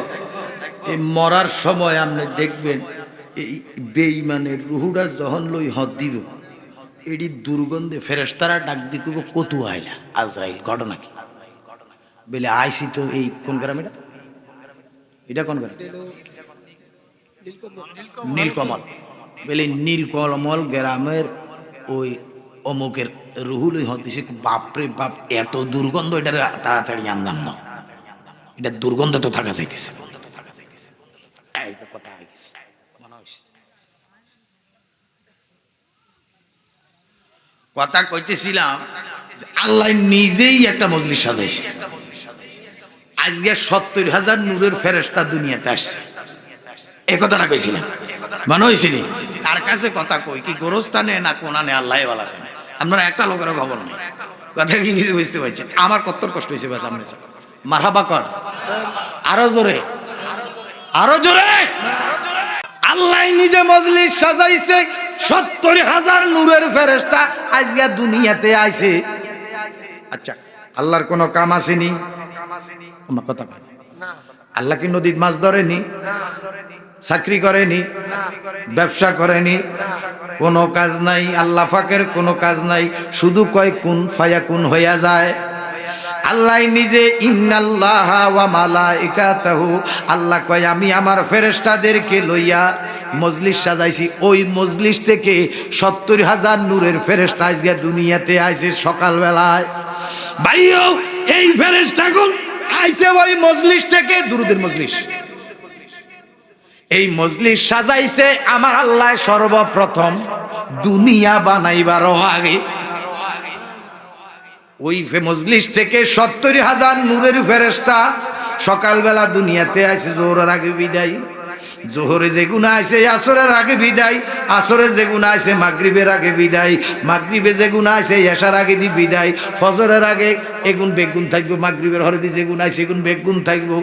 এই মরার সময় আপনি দেখবেন এই বেঈমানের রুহুটা যখন লই হদ দিব এটি দুর্গন্ধে ফেরেশতারা ডাক দিকুব কতু আইলা আজরাইল ঘটনা কি বলে আইসি তো এই কোন গ্রাম এটা কোন গ্রাম নীলকমল বলে নীলকমল গ্রামের ওই অমুকের রুহুলই হদিছে বাপরে বাপ এত দুর্গন্ধ এটা তাড়াতাড়ি আনলাম না এটা দুর্গন্ধ তো থাকা যাইতেছে কথা কইতেছিলাম আল্লাহ নিজেই একটা মজলিস সাজাইছে আজকে ৭০,০০০ নূরের ফেরেশতা দুনিয়াতে আসছে এই কথাটা কইছিলাম মনে হয়েছিলি কার কাছে কথা কই কি গোরস্থানে না কোনানে আল্লাহ ভালো আছে আপনারা একটা লোকেরও খবর নেই কথা কি কিছু বুঝতে পারছেন আমার কত কষ্ট হয়েছে বাচ্চা আমার মারহাবা কর আরো জোরে আরো জোরে আল্লাহ নিজে মজলিস সাজাইছে ৭০,০০০ নূরের ফেরেশতা আজকে দুনিয়াতে আইছে আচ্ছা আল্লাহর কোনো কাম আসেনি? আমার কথা কয়। আল্লাহ কি নদীর মাছ ধরেনি? চাকরি করেনি? ব্যবসা করেনি? কোনো কাজ নাই, আল্লাহ পাকের কোনো কাজ নাই, শুধু কয় কুন ফায়াকুন হইয়া যায়। আল্লাহ নিজে ইন্নাল্লাহা ওয়া মালাইকাতাহু, আল্লাহ কয় আমি আমার ফেরেশতাদেরকে লইয়া মজলিস সাজাইছি। ওই মজলিস থেকে ৭০,০০০ নূরের ফেরেশতা আজকে দুনিয়াতে আইছে সকালবেলায়। ভাইও এই ফেরেশতাগুলো আইছে ওই মজলিস থেকে, দুরুদের মজলিস। এই মজলিস সাজাইছে আমার আল্লাহ সর্বপ্রথম দুনিয়া বানাইবার আগে। ওই মজলিস থেকে ৭০,০০০ নূরের ফেরেশতা সকালবেলা দুনিয়াতে আইছে। জোহরের আগে বিদায়, জোহরে যে গুনাহ আছে আসরের আগে বিদায়, আসরে যে গুনাহ আছে মাগরিবের আগে বিদায়, মাগরিবে যে গুনাহ আছে এশার আগে দি বিদায়, ফজরের আগে এগুন বেগুন থাকবো, মাগরিবের হরে যে গুনাহ আছে এগুন বেগুন থাকবো।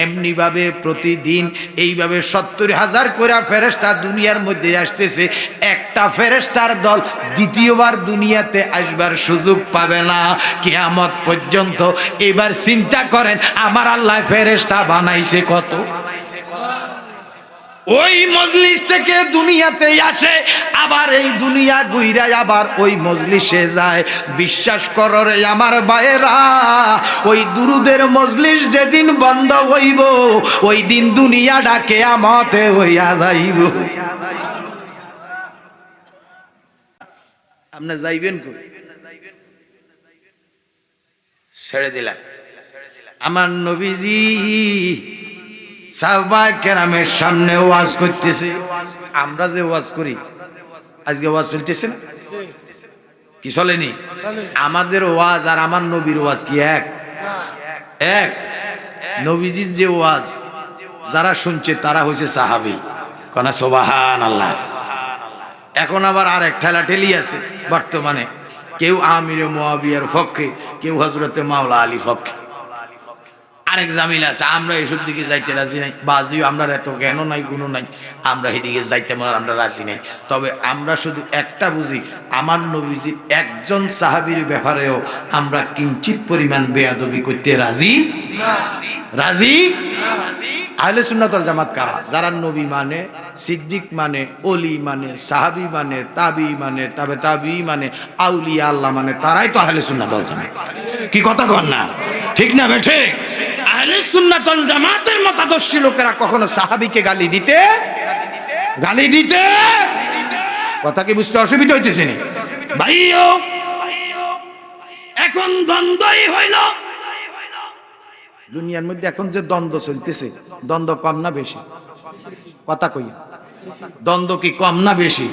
এমনি ভাবে প্রতিদিন এইভাবে ৭০,০০০ করে ফেরেশতা দুনিয়ার মধ্যে আসতেছে। একটা ফেরেশতার দল দ্বিতীয়বার দুনিয়াতে আসবার সুযোগ পাবে না কিয়ামত পর্যন্ত। এবার চিন্তা করেন আমার আল্লাহ ফেরেশতা বানাইছে কত। ওই মজলিস থেকে দুনিয়াতে আসে, আবার এই দুনিয়া ঘুইরা আবার ওই মজলিসে যায়। বিশ্বাস করো রে আমার ভাইয়েরা, ওই দুরুদের মজলিস যেদিন বন্ধ হইব ওই দিন দুনিয়াটা কিয়ামতে হইয়া যাইব। আপনি যাইবেন কই? ছেড়ে দিলাম। আমার নবীজি সাহাবায়ে কেরামের সামনে ওয়াজ করতেছে। আমরা যে ওয়াজ করি, আজকে ওয়াজ চলতেছে না কি? চলেনি? আমাদের ওয়াজ আর আমার নবীর ওয়াজ কি এক? এক। নবীজির যে ওয়াজ যারা শুনছে তারা হইছে সাহাবী। কোন সুবহানাল্লাহ। এখন আবার আরেক ঠেলাঠেলি আছে বর্তমানে, কেউ আমিরে মুয়াবিয়ার পক্ষে, কেউ হযরতে মাওলা আলীর পক্ষে, আরেক জামিলা আছে। আমরা এসব দিকে যাইতে রাজি নাই, বাজিও আমরা এত জ্ঞানও নাই, গুণও নাই, আমরা এদিকে যাইতে আমরা রাজি নাই। তবে আমরা শুধু একটা বুঝি, আমার নবীজির একজন সাহাবীর ব্যাপারেও আমরা কিঞ্চিত পরিমাণ বেয়াদবি করতে রাজি রাজি। আহলে সুন্নাত ওয়াল জামাত কারা? যারা নবী মানে, সিদ্দিক মানে, ওলি মানে, সাহাবী মানে, তাবি মানে, তবে তাবি মানে, আউলিয়া আল্লাহ মানে, তারাই তো আহলে সুন্নাত ওয়াল জামাত। কি কথা কন না? ঠিক না বেঠে? আহলে সুন্নাত ওয়াল জামাতের মতাদর্শী লোকেরা কখনো সাহাবীকে গালি দিতে কথা কি বুঝতে অসুবিধা হইতেছে না ভাইও? এখন দ্বন্দ্বই হইল দুনিয়ার মধ্যে। এখন যে দ্বন্দ্ব চলতেছে, দ্বন্দ্ব কম না বেশি? কথা কই, দ্বন্দ্ব কি কম না বেশি?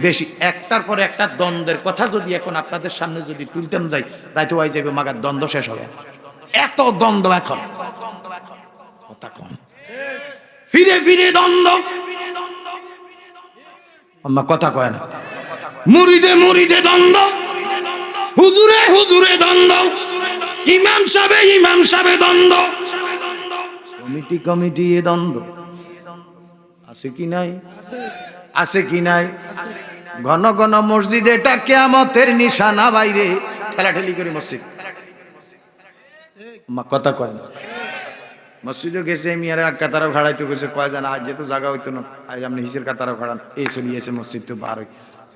বেশি। একটার পর একটা দ্বন্দ্বের কথা যদি এখন আপনাদের সামনে যদি তুলতাম যাই, রাইতে হয়ে যাবে মাগার দ্বন্দ্ব শেষ হবে। এত দ্বন্দ্ব এখন, কথা কম। ফিরে ফিরে দ্বন্দ্ব, আম্মা কথা কয় না। মুরিদে মুরিদে দ্বন্দ্ব, হুজুরে হুজুরে দ্বন্দ্ব, ইমাম সাহেবে দ্বন্দ্ব, কমিটি কমিটি এ দ্বন্দ্ব আছে কি নাই? আছে কি নাই? ঘন ঘন মসজিদে এটা কিয়ামতের নিশানা। বাইরে ঠেলাঠেলি করে মসজিদ, মা কথা কয় না। মসজিদে গেছে মিয়ারে কাতারও খাড়াইতে গেছে, কয় জানা আজ যেহেতু জায়গা হইতো না, আজ আপনি হিসের কাতারও খাড়ান। এই চলিয়েছে মসজিদ তো বার হই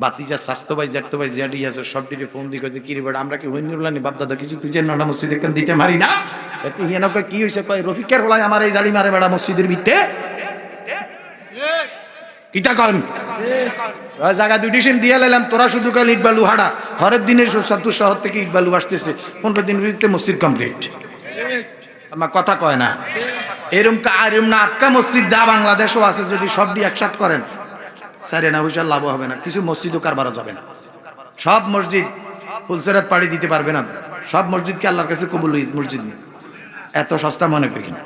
বাতিজা স্বাস্থ্য ভাই জ্যাঠতো ভাই জ্যাঠি আছে সব দিকে ফোন দিয়ে কয়েছে কি রে বেড়া আমরা কি হইনুল্লানি বাপ দাদা কিছু তুই যে নটা মসজিদ একখান দিতে মারি না? হিয়ানকে কি হয়েছে? কয় রফিকের হলাই আমার এই জাড়ি মারে বেড়া মসজিদের ভিত্তে। কিতা কন জায়গা দুই সিম দিয়ে লাইলাম, তোরা শুধু কাল ইট বালু হাড়া। হরের দিনে সাতুর শহর থেকে ইট বালু আসতেছে, 15 দিন ভিত্তিতে মসজিদ কমপ্লিট। আমার কথা কয় না। এরম না আটকা মসজিদ যা বাংলাদেশও আছে, যদি সব দিয়ে একসাথ করেন সারে না পয়সার লাভ হবে না, কিছু মসজিদও কারবারও যাবে না। সব মসজিদ ফুলসেরাত পাড়ি দিতে পারবে না। সব মসজিদকে আল্লাহর কাছে কবুল মসজিদ নেই, এত সস্তা মনে করি না।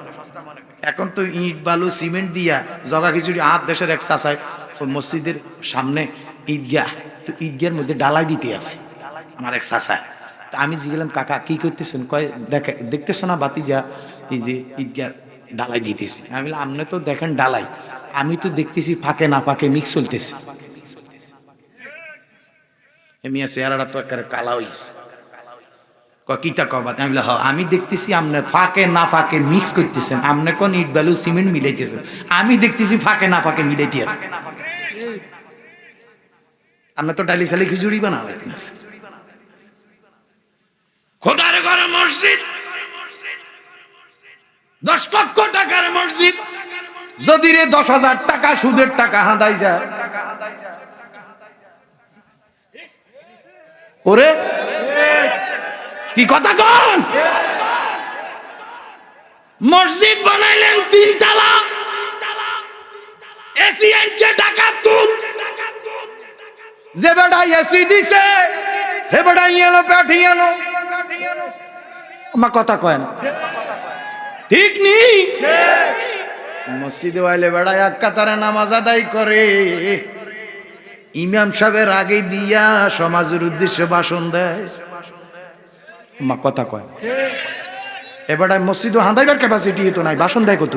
এখন তো ইট বালু সিমেন্ট দিয়া জগা খিচুড়ি আট দেশের এক চাষায় মসজিদের সামনে ঈদগাহ, তো ঈদগাহের মধ্যে ডালাই দিতে আছে আমার এক চাষায়। তা আমি জিগেলাম কাকা কি করতেছেন? কয় দেখতেছো না বাতিজা এই যে ঈদগাহ ডালাই দিতেছি। আমি বললাম আপনি তো দেখেন ডালাই, আমি তো দেখতেছি ফাঁকে না ফাঁকে মিক্স চলতেছে। এমনি চেহারাটা তো একেবারে কালা হয়েছে। কিতা কবাত আমি বললাম, আমি দেখতেছি আপনার ফাঁকে না ফাঁকে মিক্স করতেছেন, আপনি কোন ইট বালু সিমেন্ট মিলাইতেছেন, আমি দেখতেছি ফাঁকে না ফাঁকে মিলাইতে আছে। আপনার তো ডালি সালি খিচুড়ি বানাবেন খোদার ঘরে মসজিদ 10 লক্ষ টাকার মসজিদ, যদি রে 10,000 টাকা সুদের টাকা হাঁদাই যায়, ওরে কি কথা কন? মসজিদ বানাইলেন 3 তলা, এসি আনছে টাকা তুম, যে বেটা এসি দিছে হে বেটা ইয়েলো পেটি এলো, আমার কথা কয় না ঠিক নি? মসজিদে আইলে বেড়া এক কাতারে নামাজ আদায় করে, ইমাম সাহেবের আগে দিয়া সমাজের উদ্দেশ্যে ভাষণ দেয়, আমার কথা কয়। এবারে মসজিদে হাঁদাইবার ক্যাপাসিটি তো নাই, ভাষণ দেয় কত?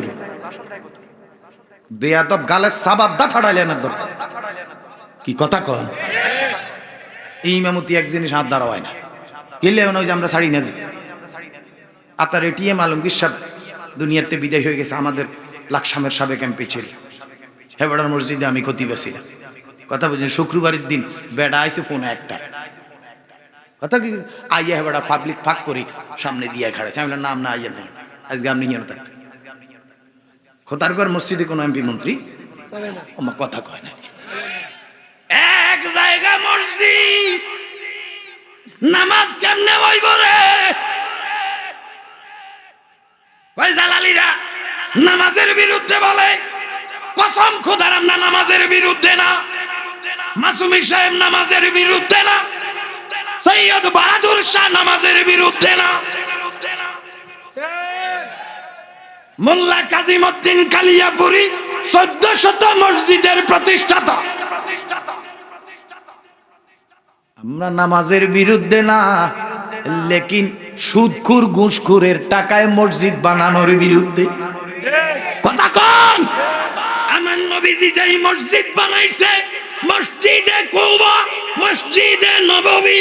বেয়াদব গালে সাবাব দা ছাড়াইলেন দরকার, কি কথা কয়? এই ইমামতি এক জিনিস হাত দ্বারা হয় না, কিনলে মনে হয় যে আমরা ছাড়ি না যে আপনার এটিএম আলমগীর সাহেব দুনিয়াতে বিদায় হয়ে গেছে, আমাদের লাকসামের সাবেক এমপি ছিল, হেবাড়ার মসজিদে আমি খতিব ছিলাম, কথা বুঝলেন? শুক্রবারের দিন বেড়া আইসে ফোনে একটা কথা কি আইয়া হেবাড়া পাবলিক ফাঁক করি সামনে দিয়ে খাড়াছে, আমি বললাম নাম না আইয়া নেই, আজকে আপনি কেন থাকবেন? খোদারগড় মসজিদে কোনো এমপি মন্ত্রী আমার কথা কয় না, এক জায়গা মসজিদ নামাজ কেমনে হইব রে? কয় জালালিরা নামাজের বিরুদ্ধে বলে, কসম খোদার আমরা নামাজের বিরুদ্ধে না, মাসুমি সাহেব নামাজের বিরুদ্ধে না, সৈয়দ বাহাদুর শাহ নামাজের বিরুদ্ধে না, মোল্লা কাজিমউদ্দিন কালিয়াপুরী 1400 মসজিদের প্রতিষ্ঠাতা, আমরা নামাজের বিরুদ্ধে না, লেকিন সুদখুর ঘুষখুরের টাকায় মসজিদ বানানোর বিরুদ্ধে। কথা কন? আমার নবীজি যেই মসজিদ বানাইছে, মসজিদে কুবা, মসজিদে নববী,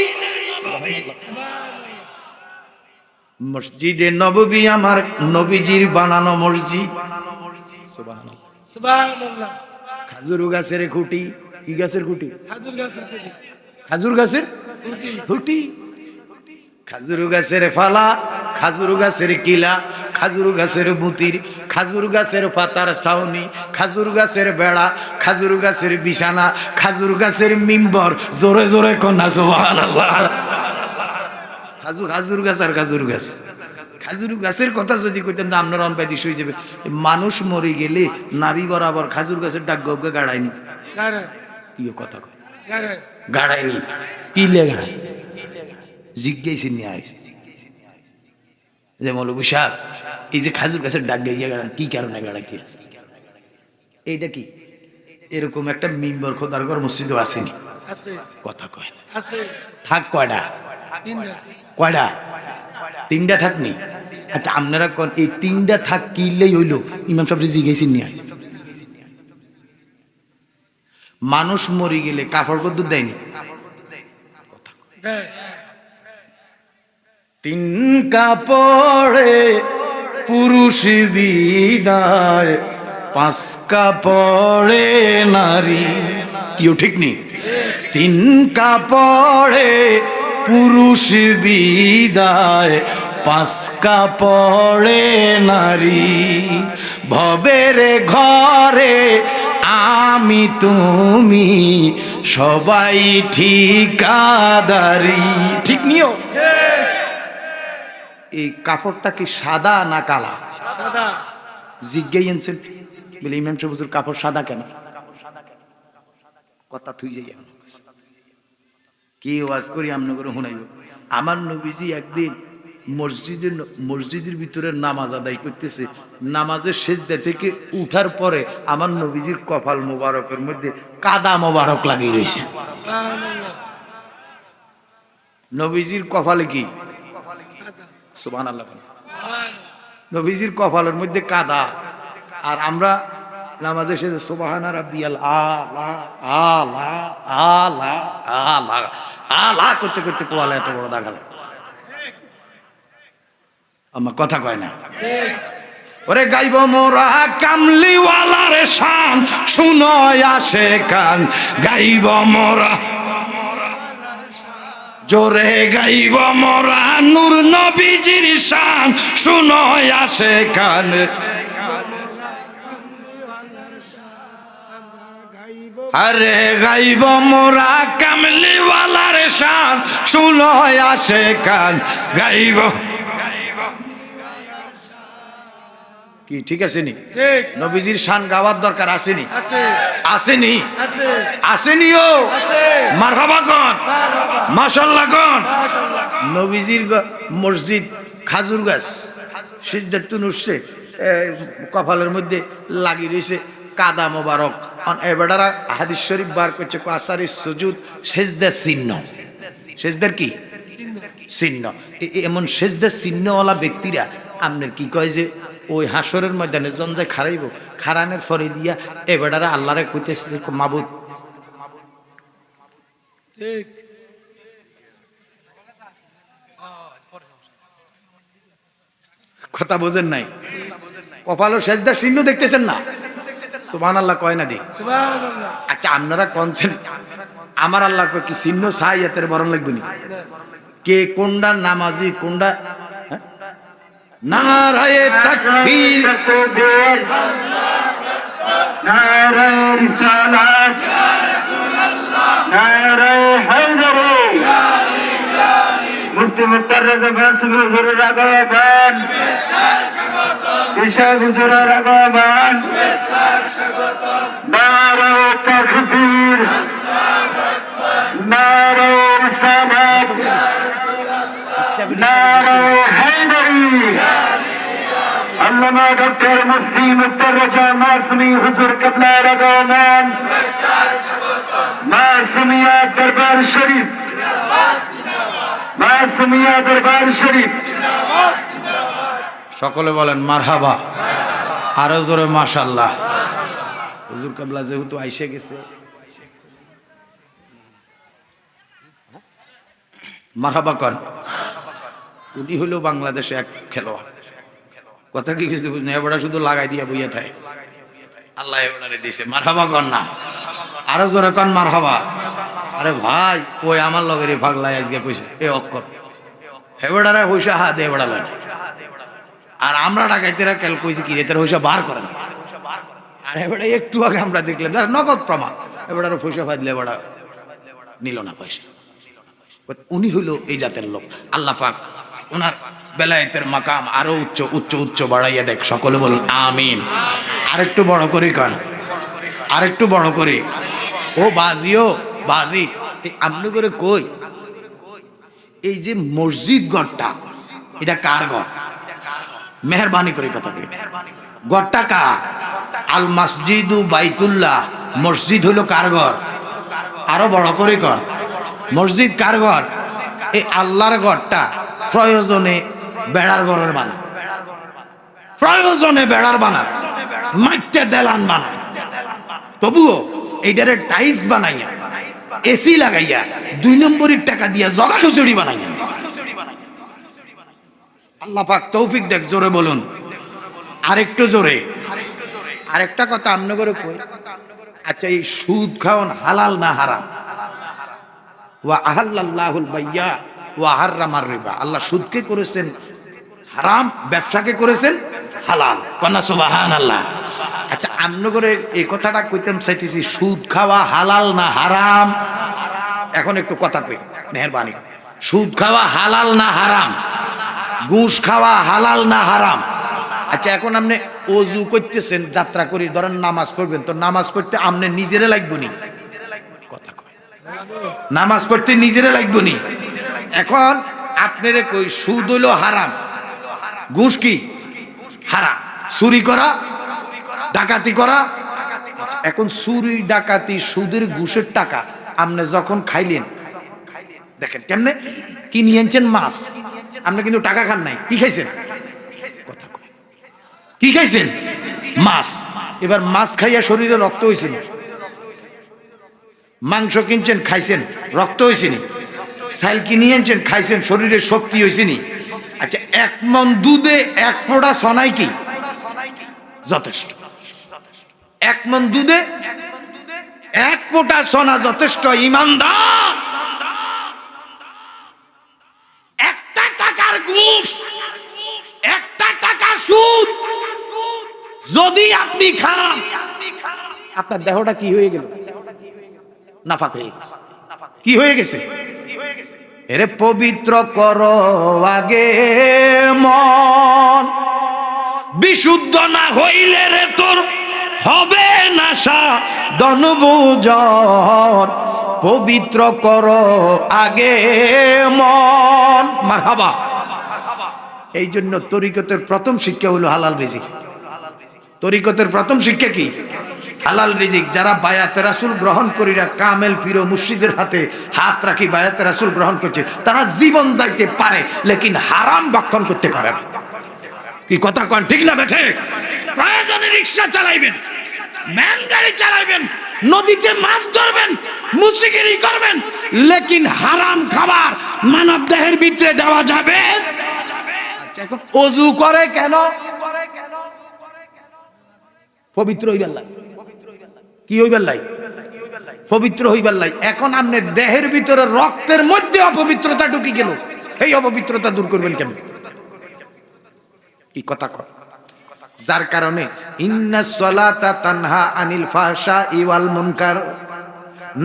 মসজিদে নববী আমার নবীজির বানানো মসজিদ। সুবহানাল্লাহ সুবহানাল্লাহ। খাজুর গাছের খুঁটি, কি গাছের খুঁটি? খাজুর গাছের খুঁটি। খাজুর গাছের খুঁটি। খুঁটি, খাজুর গাছের ফালা, খাজুর গাছের কিলা, খাজুর গাছের বুতির, খাজুর গাছের পাতার ছাউনি, খাজুর গাছের বেড়া, খাজুর গাছের বিছানা, খাজুর গাছের মিম্বর, জোরে জোরে কন্যা সুবহানাল্লাহ। খাজুর গাছ আর খাজুর গাছ, খাজুর গাছের কথা যদি কইতাম না আপনার অনপাইদিস হয়ে যাবে। মানুষ মরে গেলে নাবি বরাবর খাজুর গাছের ডাক গবকে গাড়ায়নি, কি কথা কয় গাড়ায়নি, তিলে গাড়ায়, জিজ্ঞাসা নিয়ে আসে যে মৌলভী সাহেব এই যে খাজুর গাছের ডাক গিয়ে গাড়ান কি কারণে গাড়াইতে আছে? এইটা কি এরকম একটা মিম্বর খোদারগড় মসজিদও আসেনি, কথা কয় না। থাক কয়টা? কয়টা? 3টা থাকনি। আচ্ছা আপনারা কোন এই 3টা থাক কিলেই হইলো ইমাম সাহেব জিজ্ঞাসা নিয়ে আসে। মানুষ মরে গেলে কাপড় কদ্দুর দেয়নি, 3 কাপড়ে পুরুষ বিদায়, 5 কাপড়ে নারী, কেউ ঠিক নেই। 3 কাপড়ে পুরুষ বিদায়, 5 কাপড়ে নারী, ভবের ঘরে আমি তুমি সবাই ঠিকাদারি, ঠিক নিও। এই কাপড়টা কি সাদা না কালা? সাদা। জিজ্ঞাই আনছেন বলে ইমাম সাহেব হুজুর কাপড় সাদা কেন? কথা থুই যাই কি ওয়াজ করি আমন করে শুনাইব। আমার নবীজি একদিন মসজিদের ভিতরে নামাজ আদায় করতেছে, নামাজের সেজদা থেকে উঠার পরে আমার নবীজির কপাল মোবারকের মধ্যে কাদা মোবারক লাগিয়ে রয়েছে। নবীজির কপালে কি? সুবহানাল্লাহ। নবীজির কপালের মধ্যে কাদা, আর আমরা নামাজে সেজে সুবহানা রাব্বিয়াল আলা আলা আলা আলা আলা করতে করতে কোয়ালে এত বড় দাগাল। আমার কথা কয় না। ওরে গাইব মোরা কামলিওয়ালার শান, শুনয় আসে কান। গাইব মোরা জোরে গাইব মোরা নূর নবীজির শান, শুনয় আসে কান। আরে গাইব মোরা কামলিওয়ালার শান, শুনয় আসে কান। গাইব কি ঠিক আছে নি? ঠিক নবীজির শান গাওয়ার দরকার আসেনি? আছে আসেনি? আছে আসেনিও। আছে মারহাবা কোন, মাশাআল্লাহ কোন। মাশাআল্লাহ। নবীজির মসজিদ খাজুর গাছ সিজদাতুন উঠছে, কপালের মধ্যে লাগি রয়েছে কাদা মোবারক। এবারে হাদিস শরীফ বার করছে আসারি সুজুদ সেজদা চিহ্ন। সেজদার কি চিহ্ন? এমন সেজদার চিহ্নওয়ালা ব্যক্তিরা আপনার কি কয় যে ওই হাসরের ময়দানে জন যায় খারাইব, খারানের ফরে দিয়া এবারে আল্লাহরে কইতেছে যে মাবুদ ঠিক কথা বোঝেন নাই? কপালও সেজদা চিহ্ন দেখতেছেন না? সুবহানাল্লাহ কয় না দি? সুবহানাল্লাহ। আচ্ছা আপনারা কোনছেন আমার আল্লাহ কি চিহ্ন চাই এতের বরণ লাগবে নি? কে কোনটা নামাজি কোনটা? নারায়ে তাকবীর, নারায়ে রিসালাত, নারায়ে হায়দারি, মুফতি মুতাররদ মাসুম হুজুরের আগমন, ইশাক হুজুরের আগমন, নারায়ে তাকবীর, নারায়ে রিসালাত, নারায়ে হায়দারি। আল্লামা ডক্টর মুফতি মুতাররদ মাসুমি হুজুর কিবলার আগমন, মাসুমিয়া দরবার শরীফ, মাসুমিয়া দরবার শরীফ। সকলে বলেন মারহাবা, আরো জোরে মাশাআল্লাহ। হুজুর কিবলা যেহেতু আইসে গেছে, মারহাবা কন। উনি হলো বাংলাদেশে এক খেলোয়াড়, কথা কি কিছু বুঝলেন? এবারে শুধু লাগাই দিয়া বইয়া থাকে, আল্লাহ এবারে দিছে। মারহাবা কন না, আরো জোরে কন মারহাবা। আরে ভাই ওই আমার লগের পাগলাই আজকে কইছে এ অক্ষর হেবড়ারে হইসা হা দে এবাড়া লয়। আর আমরা ডাকাইতেরা কেল কইছি কি এদের হইসা বার করেন। আর এবারে একটু আগে আমরা দেখলাম নগদ প্রমাণ, এবারে পয়সা ফাইলে এবারে নিল না পয়সা। উনি হইল এই জাতের লোক। আল্লাহ পাক ওনার বেলায়েতের মাকাম আরো উচ্চ উচ্চ উচ্চ বাড়াইয়া দেখ। সকলে বলুন আমিন। আরেকটু বড় করি কান, আরেকটু বড় করি। ও বাজিও বাজি আপনি করে কই এই যে মসজিদ ঘরটা এটা কার ঘর? মেহরবানি করে কথা বলি, ঘরটা কার? আল মসজিদু বাইতুল্লাহ, মসজিদ হইল কার ঘর? আরো বড় করে কর, মসজিদ কার ঘর? এই আল্লাহর ঘরটা প্রয়োজনে বেড়ার ঘরের বানা, প্রয়োজনে বেড়ার বানা, মাইটে দেলান বানা, তবুও এইটারে টাইলস বানাইয়া এসি লাগাইয়া 2 নম্বরের টাকা দিয়া জগা খিচুড়ি বানাইয়া। আল্লাহ পাক তৌফিক দেখ। জোরে বলুন, আরেকটু জোরে। আরেকটা কথা আমনে করে কই, আচ্ছা এই সুদ খাওয়ান হালাল না হারাম? ওয়া আহাল্লাল্লাহুল বাইয়া ওয়া হাররামার রিবা। আল্লাহ সুদকে করেছেন হারাম, ব্যবসাকে করেছেন হালাল। কন্যা সুবহানাল্লাহ। আচ্ছা আমনে করে এই কথাটা কইতাম চাইতেছি, সুদ খাওয়া হালাল না হারাম? এখন একটু কথা কই মেহরবানি। সুদ খাওয়া হালাল না হারাম? ঘুষ খাওয়া হালাল না হারাম? আচ্ছা এখন আপনি ওযু করতেছেন, যাত্রা করি ধরেন নামাজ পড়বেন, তো নামাজ পড়তে আপনি নিজেরে লাগবে নি? কথা কয়, নামাজ পড়তে নিজেরে লাগবে নি? এখন আপনারে কই সুদ হইল হারাম, ঘুষ কি হারাম, চুরি করা ডাকাতি করা। এখন চুরি ডাকাতি সুদের ঘুষের টাকা আপনি যখন খাইলেন, দেখেন কেমনে কি নিয়ে আনছেন মাছ, আপনি কিন্তু টাকা খান নাই, কি খাইছেন? কথা কয়, কি খাইছেন? মাছ। এবার মাছ খাইয়া শরীরে রক্ত হয়েছে না? মাংস কিনছেন খাইছেন, রক্ত হয়েছে নি? চাল কিনে আনছেন খাইছেন, শরীরে শক্তি হয়েছে নি? আচ্ছা, 1 মণ দুধে 1 ফোঁটা সোনাই কি যথেষ্ট? 1 মণ দুধে 1 ফোঁটা সোনা যথেষ্ট। ইমানদার, 1টা টাকার ঘুষ, 1টা টাকা সুদ যদি আপনি খান, আপনার দেহটা কি হয়ে গেল? নাফাক হয়ে গেছে। কি হয়ে গেছে? এরে পবিত্র করো আগে মন, বিশুদ্ধ না হইলে রে তোর হবে না সাধন বুঝন। পবিত্র করো আগে মন। মারহাবা। এই জন্য তরিকতের প্রথম শিক্ষা হলো হালাল রিজিক। তরিকতের প্রথম শিক্ষা কি? হালাল রিজিক। যারা বায়াতে রাসূল গ্রহণ করিরা কামেল ফিরো মুর্শিদের হাতে হাত রাখি বায়াতে রাসূল গ্রহণ করছে, তারা জীবন যাইতে পারে লেকিন হারাম ভক্ষণ করতে পারে না। কি কথা কন ঠিক না বেঠে? প্রয়োজনে রিকশা চালাইবেন, ম্যান গাড়ি চালাইবেন, নদীতে মাছ ধরবেন, মুসিগিরি করবেন, লেকিন হারাম খাবার মানব দেহের ভিতরে দেওয়া যাবে। আচ্ছা, এখন ওযু করে কেন? পবিত্র হইবার লাই। কি হইবার লাই? পবিত্র হইবার লাই। এখন আপনি দেহের ভিতরে রক্তের মধ্যে অপবিত্রতা ঢুকে গেল, এই অপবিত্রতা দূর করবেন কেমন? কি কথা কর? যার কারণে ইন্নাস সালাতা তানহা আনিল ফাহশাই ওয়াল মুনকার,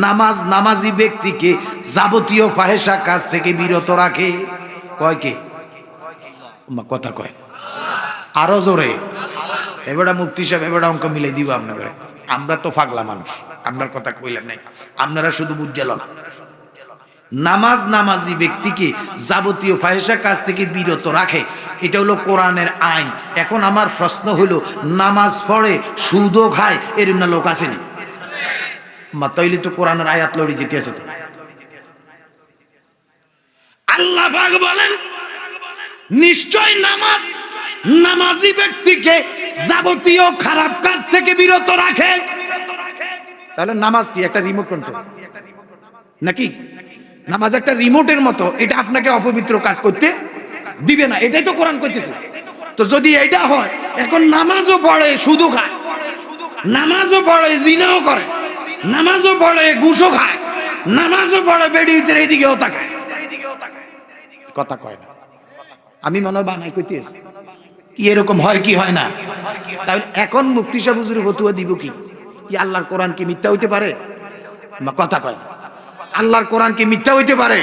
নামাজ নামাজি ব্যক্তিকে যাবতীয় ফাহেসা কাজ থেকে বিরত রাখে। কয় কে? কথা কয় আরো জোরে। এবারে মুফতি সাহেব এবারে অঙ্ক মিলাই দিব আপনাদের। আমরা তো পাগলা মানুষ, আপনার কথা কইলাম নাই, আপনারা শুধু বুঝলেন। নামাজ নামাজি ব্যক্তিকে যাবতীয় ফাহিশা কাজ থেকে বিরত রাখে, এটা হলো কোরআনের আইন। এখন আমার প্রশ্ন হলো, নামাজ পড়ে সুদও খায় এরম না লোক আসেনি? তাইলে তো কোরআনের আয়াত লড়ি যেতে আছে। তো আল্লাহ পাক বলেন নিশ্চয় নামাজ নামাজি ব্যক্তিকে যাবতীয় খারাপ কাজ থেকে বিরত রাখে। তাহলে নামাজ কি একটা রিমোট কন্ট্রোল নাকি? নামাজ একটা রিমোটের মতো, এটা আপনাকে অপবিত্র কাজ করতে দিবে না, এটাই তো কোরআন কইতেছে। তো যদি এইটা হয়, এখন নামাজও পড়ে সুদও খায়, নামাজও পড়ে জিনাও করে, নামাজও পড়ে ঘুষও খায়, নামাজও পড়ে বেড়ি ভিতরে এইদিকেও তাকায়, কথা কয় না। আমি মনে হয় বানাই কইতেছি। কি এরকম হয় কি হয় না? তাহলে এখন মুফতি সাহেব হুজুর ফতুয়া দিব কি? কি আল্লাহর কোরআন কি মিথ্যা হইতে পারে? কথা কয় না। আল্লাহর কোরআন কি মিথ্যা হইতে পারে?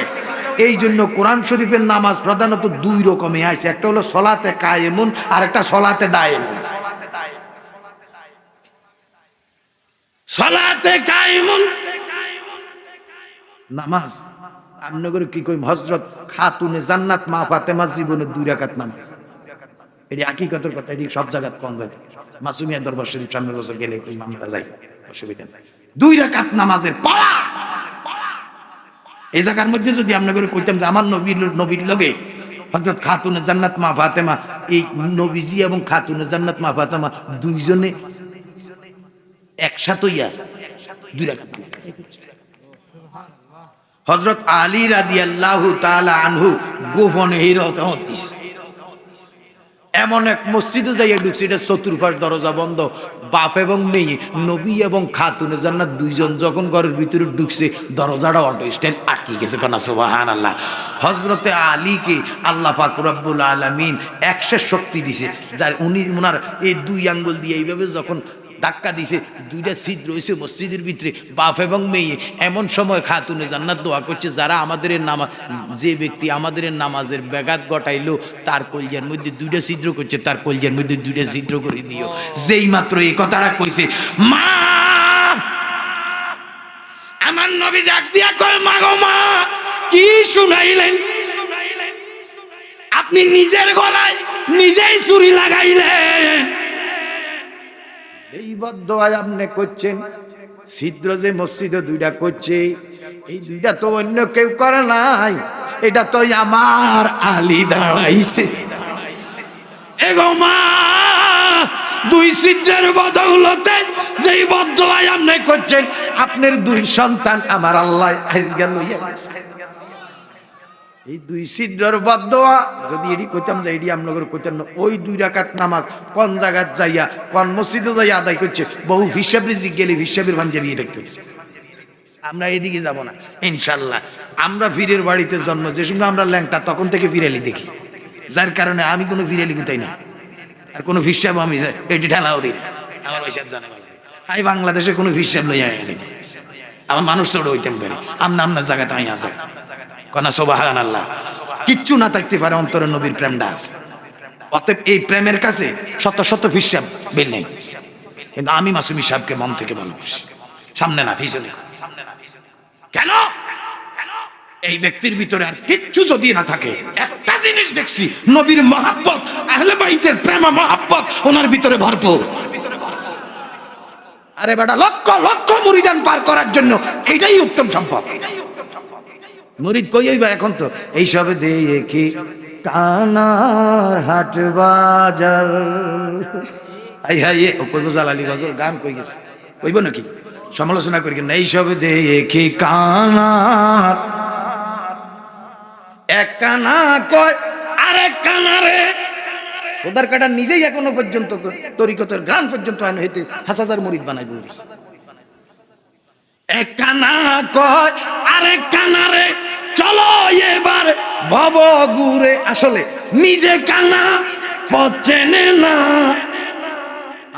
এই জন্য কোরআন শরীফের নামাজ প্রধানত 2 রকমে আছে, একটা হলো সলাতে কায়েমুন আর একটা সলাতে দায়েমুন। সলাতে কায়েমুন নামাজ আমনগর কি কই হযরত খাতুনে জান্নাত মা ফাতেমা জীবনে 2 রাকাত নামাজ। এটি হাকিকতের কথা, এটি সব জায়গায় কম যায়। মাসুমিয়া দরবার শরীফ সামনের বছর গেলে আমরা যাই, অসুবিধা নাই। 2 রাকাত নামাজের পাওয়া এই জায়গার মধ্যে যদি আমরা করে কইতাম যে আমার নবীর লগে হযরত খাতুনে জান্নাত মা ফাতেমা, এই নবীজি এবং খাতুনে জান্নাত মা ফাতেমা দুইজনে একসাথে ইয়া 2 রাকাত। হযরত আলী রাদিয়াল্লাহু তাআলা আনহু গোপনে হিরত হতিস এমন এক মসজিদে যাইয়া ঢুকছে, এটা চতুর্পাশ দরজা বন্ধ, বাপ এবং মেয়ে নবী এবং খাতুনে জান্নাত দুইজন যখন ঘরের ভিতরে ঢুকছে, দরজাটা অটো স্ট্যান্ড আটকে গেছে। কানা সুবহানাল্লাহ। হযরতে আলীকে আল্লাহ পাক রব্বুল আলামিন একশেষ শক্তি দিছে, যার উনি ওনার এই 2 আঙ্গুল দিয়ে এইভাবে যখন ধাক্কা দিছে, 2টা ছিদ্র হয়েছে মসজিদের ভিতরে, বাপ এবং মেয়ে। এমন সময় খাতুনে জান্নাত দোয়া করছে, যারা আমাদের নামাজ, যে ব্যক্তি আমাদের নামাজের ব্যাঘাত ঘটাইলো তার কলজার মধ্যে 2টা ছিদ্র করছে, তার কলজার মধ্যে 2টা ছিদ্র করে দিও। যেই মাত্র এই কথাটা কইছে, মা আমার নবী জাগ দিয়া কয়, মা গো মা, কি শুনাইলেন? আপনি নিজের গলায় নিজেই ছুরি লাগাইলেন। এই বদদোয়া আপনি করছেন, ছিদ্র যে মসজিদে 2টা করছে, এই 2টা তো অন্য কেউ করে নাই, এটা তো আমার আলী দাঁড়াইছে। এগো মা, 2 ছিদ্রের বদৌলতে যেই বদদোয়া আপনি করছেন, আপনার 2 সন্তান আমার আল্লাহ আজকে লইয়া গেছে। এই দুই ছিদ্রর বদদোয়া যদি এডি কইতাম যাই এডি আমনগর কইতাম না, ওই 2 রাকাত নামাজ কোন জায়গায় যাইয়া কোন মসজিদে যাইয়া আদায় করছে, বহু হিসাবরি জিজ্ঞেলি হিসাবের ভাঞ্জাবি দেখতে। আমরা এদিকে যাব না ইনশাআল্লাহ। আমরা পীরের বাড়িতে জন্ম, যে সময় আমরা ল্যাংটা তখন থেকে ফিরালি দেখি, যার কারণে আমি কোনো ফিরালি গুতাই না, আর কোনো হিসাব আমি এটি ঢালাও দিই না। আমার হিসাব জানে আমি বাংলাদেশে কোনো হিসাব লই আনি না, আমার মানুষ ছোট হইতাম পারি, আমনা জায়গাতে আমি আছে কনা সুবহানাল্লাহ। কিচ্ছু না থাকতে পারে, অন্তরে নবীর প্রেমটা আছে। অতএব এই প্রেমের কাছে শত শত হিসাব বেল নেই, কিন্তু আমি মাসুমি সাহেবকে মন থেকে ভালোবাসি, সামনে না পিছনে। কেন? এই ব্যক্তির ভিতরে আর কিচ্ছু যদি না থাকে, একটা জিনিস দেখছি, নবীর মহাব্বত, আহলে বাইতের প্রেম মহাব্বত ওনার ভিতরে ভরপুর। আরে বেটা, লক্ষ লক্ষ মুরিদান পার করার জন্য এটাই উত্তম সম্পদ। মুরিদ কই হইবা এখন? তো এইসব দেখি কানার হাট বাজার, আই হাই ও কইব জালালি গজল গান কই গেছে, কইব নাকি? সমালোচনা করি না। এইসব দেখি কানার, এক কানা কয় আরেক কানারে, ওদার কাটা নিজেই এখনো পর্যন্ত তরিকতের গান পর্যন্ত আইন হইতে 5000 মুরিদ বানাইব। এক কানা কয় আরেক কানারে, চলো এবার ভব ঘুরে। আসলে নিজে কানা পথ চেনে না,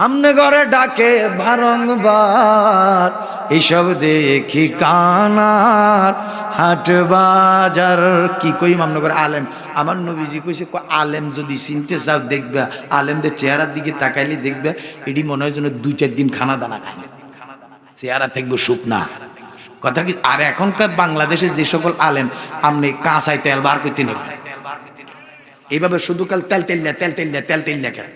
আমনে ঘরে ডাকে বারংবার। এইসব দেখি কানার হাট বাজার। কি কইম আমনগর আলেম, আমার নবীজি কইছে আলেম যদি চিনতে চাও দেখবা, আলেমদের চেহারার দিকে তাকাইলে দেখবা এটি মনে হয় যেন 2-4 দিন খানা দানা খায়, চেহারা থাকবো শুকনা। কথা কি? আর এখনকার বাংলাদেশে যে সকল আলেম আপনি কাঁচাই তেল বার করতে নেবেন, এইভাবে শুধু কাল তেল তেল কেন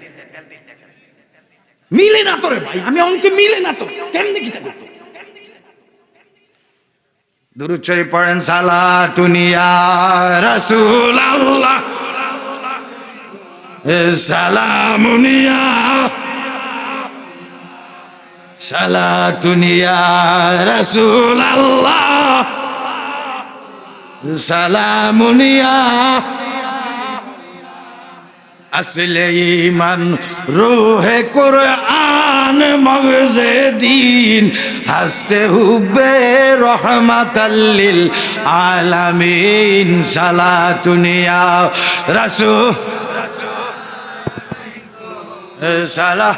মিলে না তোরে ভাই, আমি অঙ্কে মিলে না তো, কেমনে কি থাকতো? দুরূদ শরীফ পড়েন, সালাতুন ইয়া রাসূলুল্লাহ, সালামুন ইয়া, সালাতুন ইয়া রাসূলুল্লাহ, সালামুন ইয়া আসলে ঈমান রূহে কুরআন মগজে দ্বীন হাসতে হুবে রহমাতাল লিল আলামিন। সালাতুন ইয়া রাসূল সালাহ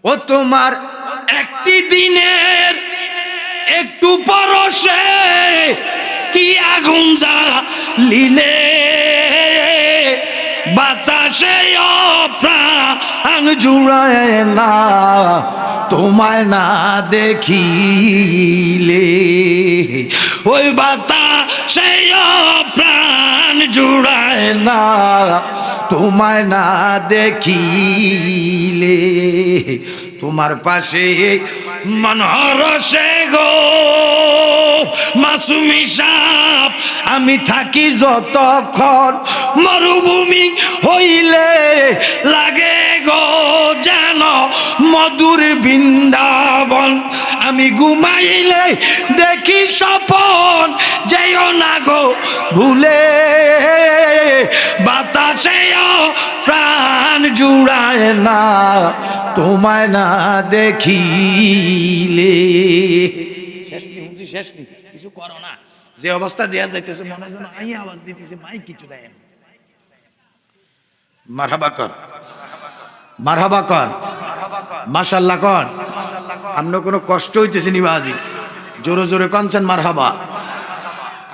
ও তোমার একটি দিনের একটু পরশে কি আগুন জ্বালিলে, বাতাসে প্রাণ জুড়ায় না তোমায় না দেখিলে। ওই বাতাসে প্রাণ জুড়ায় না তোমায় না দেখিলে। তোমার পাশে মনহরসে গো মাসুমি সাপ আমি থাকি যতক্ষণ, মরুভূমি হইলে লাগে গো যেন মধুর বৃন্দাবন। আমি ঘুমাইলে দেখি স্বপন, যেও না গো ভুলে, বাতাসে প্রাণ জুড়ায় না তোমায় না দেখিলে। শেষ নেই, কিছু করো না। যে অবস্থা দেয়া যাইতেছে মনে হয় আই আওয়াজ দিতেছে, মাই কিছু দেয়। মারহাবা কর, মারহাবা কর, মাশাআল্লাহ কর। আপনার কোনো কষ্ট হইতেছে নি বাজি? জোরে জোরে কনছেন মারহাবা।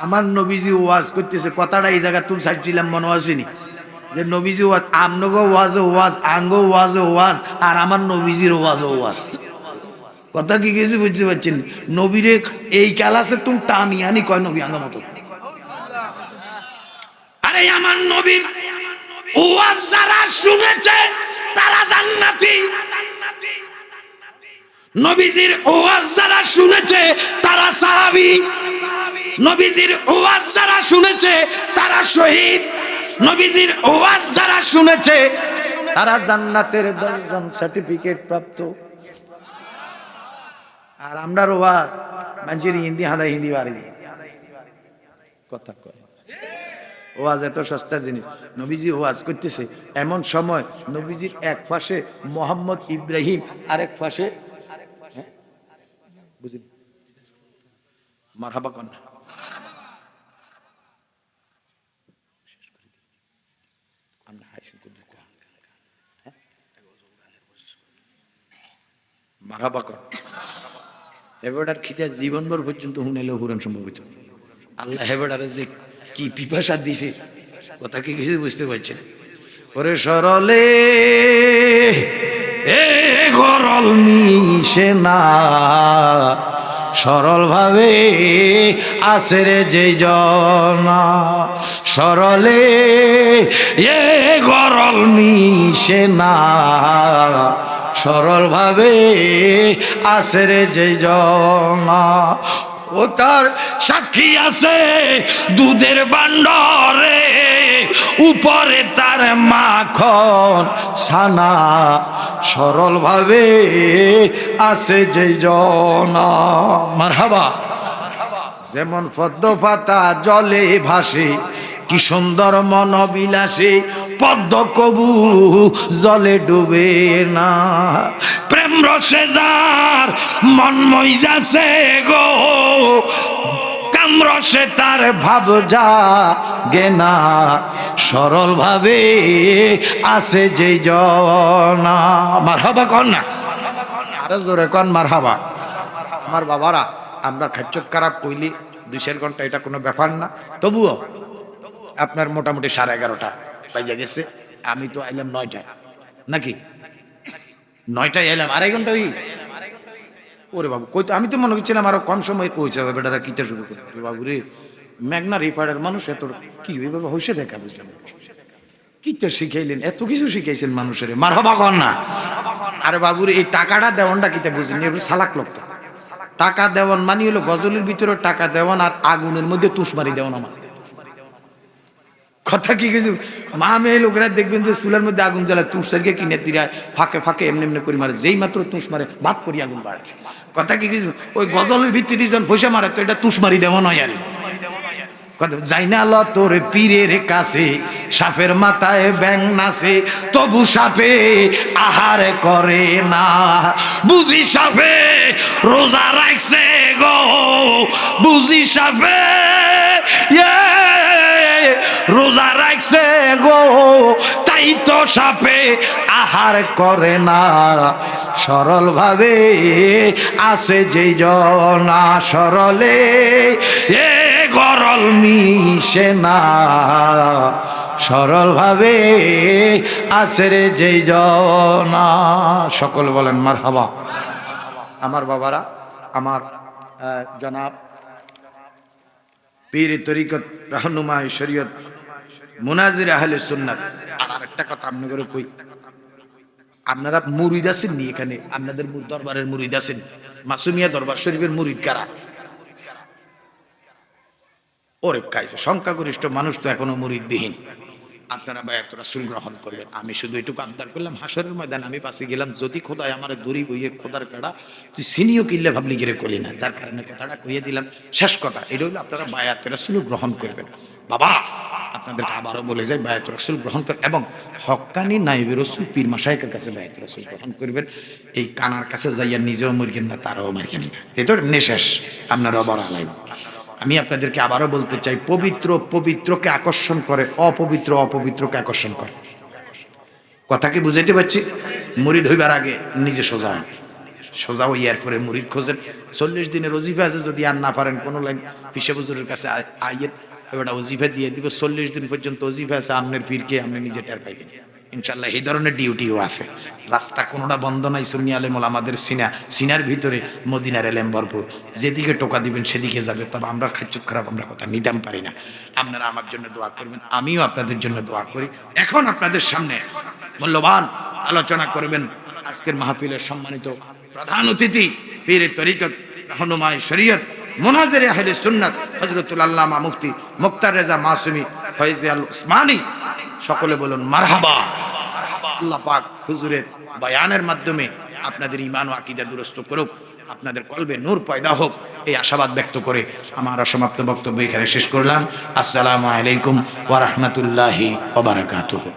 আমার নবীজি ওয়াজ করতেছে, কথাটা এই জায়গা তুল সাইছিলাম মনে আসেনি যে নবীজি ওয়াজ, আমনগো ওয়াজও ওয়াজ, আঙ্গো ওয়াজও ওয়াজ, আর আমার নবীজির ওয়াজও ওয়াজ। কথা কি কিছু বুঝতে পারছেন? নবীরে এই ক্যালাসে তুমি টানি আনি কয় নবী আঙ্গা মতো। আরে আমার নবীর ওয়াজ যারা শুনেছে তারা জান্নাতি, নবীজির ওয়াজ যারা শুনেছে তারা সাহাবী, নবীজির ওয়াজ যারা শুনেছে তারা শহীদ, নবীজির ওয়াজ যারা শুনেছে তারা জান্নাতের 10জন সার্টিফিকেট প্রাপ্ত। আর আমরার ওয়াজ মানুষের হিন্দি হাঁদা হিন্দি বাড়ি কথা কয়। ওয়াজ এত সস্তা জিনিস। নবীজি ওয়াজ করতেছে এমন সময় নবীজির এক পাশে মোহাম্মদ ইব্রাহিম, আরেক পাশে বুঝলি মারহাবা কন্যা। মারহাবা কর হেবেডার খিদে জীবনভর পর্যন্ত হুনেলেও পুরান সম্ভবিত। আল্লাহ হেবেডারে যে কি পিপাসা দিছে কথা কি কিছু বুঝতে পারছেন? ওরে সরলে এ গরল মিশে না, সরল ভাবে আছে রে যে জনা, সরলে এ গরল মিশে না, সরল ভাবে আছে রে যে জনা। ও তার সাক্ষী আছে দুধের ভান্ডারে, উপরে তার মাখন ছানা, সরল ভাবে আছে যে জনা। মারহাবা। যেমন পদ্ম পাতা জলে ভাসে, কি সুন্দর মন বিলাসে, পদ্ম কবু জলে ডুবে না। প্রেম রসে যার মন মইজাছে গো, কামরসে তার ভাব জাগে না, সরল ভাবে আছে যে জনা। মারহাবা কন না, আরো জোরে কন মারহাবা। আমার বাবারা, আমরা খাচ্চত খারাপ কইলি 2-4 ঘন্টা এটা কোনো ব্যাপার না, তবুও আপনার মোটামুটি 11:30 বাজে গেছে। আমি তো আইলাম 9টায়, নাকি 9টায় এলাম, 2.5 ঘন্টা হয়েছে। ওরে বাবু কই তো, আমি তো মনে করছিলাম আরো কম সময় পৌঁছাবে। বেটারা কিতে শুরু করে বাবু রে, মেঘনা রিপাড়ের মানুষ এত কি ওইভাবে হইসে দেখা বুঝলাম। কিতে শিখাইলেন, এত কিছু শিখাইছেন মানুষের, মারহাবা কর না। আরে বাবুর এই টাকাটা দেওয়ানটা কিতে বুঝলেন, এগুলো সালাক লোক। তো টাকা দেওয়ান মানে হলো গজলের ভিতরে টাকা দেওয়ান আর আগুনের মধ্যে তুষ মারি দেওয়ান। আমার কথা কি কিছু মা মেয়ে লোকেরা দেখবেন যে চুলার মধ্যে আগুন জ্বালায়, তুষারকে কিনে দিরা ফাঁকে ফাঁকে এমনি এমনি করে মারে, যেই মাত্র তুষ মারে ভাত করি আগুন বাড়াচ্ছে। কথা কি কিছু ওই গজলের ভিত্তিতে যখন পয়সা মারে তো এটা তুষ মারি দেওয়া নয়। আর যাই না ল তোর পীরের কাছে, সাপের মাথায় ব্যাং নাচে, তবু সাপে আহার করে না। বুঝি সাপে রোজা রাখছে গো, বুঝি সাপে রোজা রাখছে গো, তাই তো সাপে আহার করে না, সরল ভাবে আছে যেই জনা, সরলে এ গরল মিশে না, সরল ভাবে আছে রে যেই জনা। সকল বলেন মারহাবা। আমার বাবারা, আমার জনাব পীর তরিকত রাহনুমায়ে শরীয়ত মুনাজির আহলে সুন্নাত। আর আরেকটা কথা আপনি করে কই, আপনারা মুরিদ আছেন নি এখানে? আপনাদের দরবারের মুরিদ আছেন? মাসুমিয়া দরবার শরীফের মুরিদ কারা? ওরে কাইছে সংখ্যাগরিষ্ঠ মানুষ তো এখনো মুরিদবিহীন। আপনারা বায়াত রাসূল গ্রহণ করবেন। আমি শুধু একটু আবদার করলাম, হাসরের ময়দান আমি পাশে গেলাম, যদি খোদায় আমার দড়ি বইয়ে খোদার কাড়া তুই সিনিও কিনলে ভাবলি গিরে করি না, যার কারণে কথাটা কইয়ে দিলাম। শেষ কথা এটা হলো, আপনারা বায়াত রাসূল গ্রহণ করবেন। বাবা আপনাদেরকে আবারও বলে যাই, বায়াত রাসূল গ্রহণ করেন এবং হক্কানি নায়েবে রাসূল পীর মাশায়েখের কাছে বায়াত রাসূল গ্রহণ করবেন। এই কানার কাছে যাইয়া নিজেও মরবেন না, তারাও মারবেন না, এটা নেশেষ আপনারা বড় আলাইব। আমি আপনাদেরকে আবারও বলতে চাই, পবিত্র পবিত্রকে আকর্ষণ করে, অপবিত্র অপবিত্রকে আকর্ষণ করে। কথা কি বুঝাইতে পারছি? মুরিদ হইবার আগে নিজে সোজা হন, সোজা ওই এরপরে মুরিদ খোঁজেন। 40 দিনের ওজিফা আছে, যদি আর না পারেন কোনো লাইন পিসে হুজুরের কাছে আইয়েন, এবারটা ওজিফা দিয়ে দিব। 40 দিন পর্যন্ত ওজিফা আছে, আপনার পীরকে আপনি নিজে টের পাইবেন ইনশাল্লাহ। এই ধরনের ডিউটিও আছে। রাস্তা কোনোটা বন্ধ নাই। সুন্নি আলেম আমাদের সিনার ভিতরে মদিনার এলেম ভরপুর, যেদিকে টোকা দিবেন সেদিকে যাবে। তবে আমরা খাচ্চুত খারাপ আমরা কথা নিতাম পারি না। আপনারা আমার জন্য দোয়া করবেন, আমিও আপনাদের জন্য দোয়া করি। এখন আপনাদের সামনে মূল্যবান আলোচনা করবেন আজকের মাহফিলের সম্মানিত প্রধান অতিথি, পীর তরিকত রাহনুমায়ে শরীয়ত মুনাজির আহলে সুন্নাত হযরতুল আল্লামা মুফতি মুক্তার রেজা মাসুমি ফয়েজ আল উসমানী। সকলে বলুন মারহাবা। আল্লাহ পাক হুজুরের বয়ানের মাধ্যমে আপনাদের ঈমান ও আকীদা দুরস্ত করুক। আপনাদের কলবে নূর পয়দা হোক, এই আশাবাদ ব্যক্ত করে আমার অসমাপ্ত বক্তব্য এখানে শেষ করলাম। আসসালামু আলাইকুম ওয়া রাহমাতুল্লাহি ওয়া বারাকাতুহু।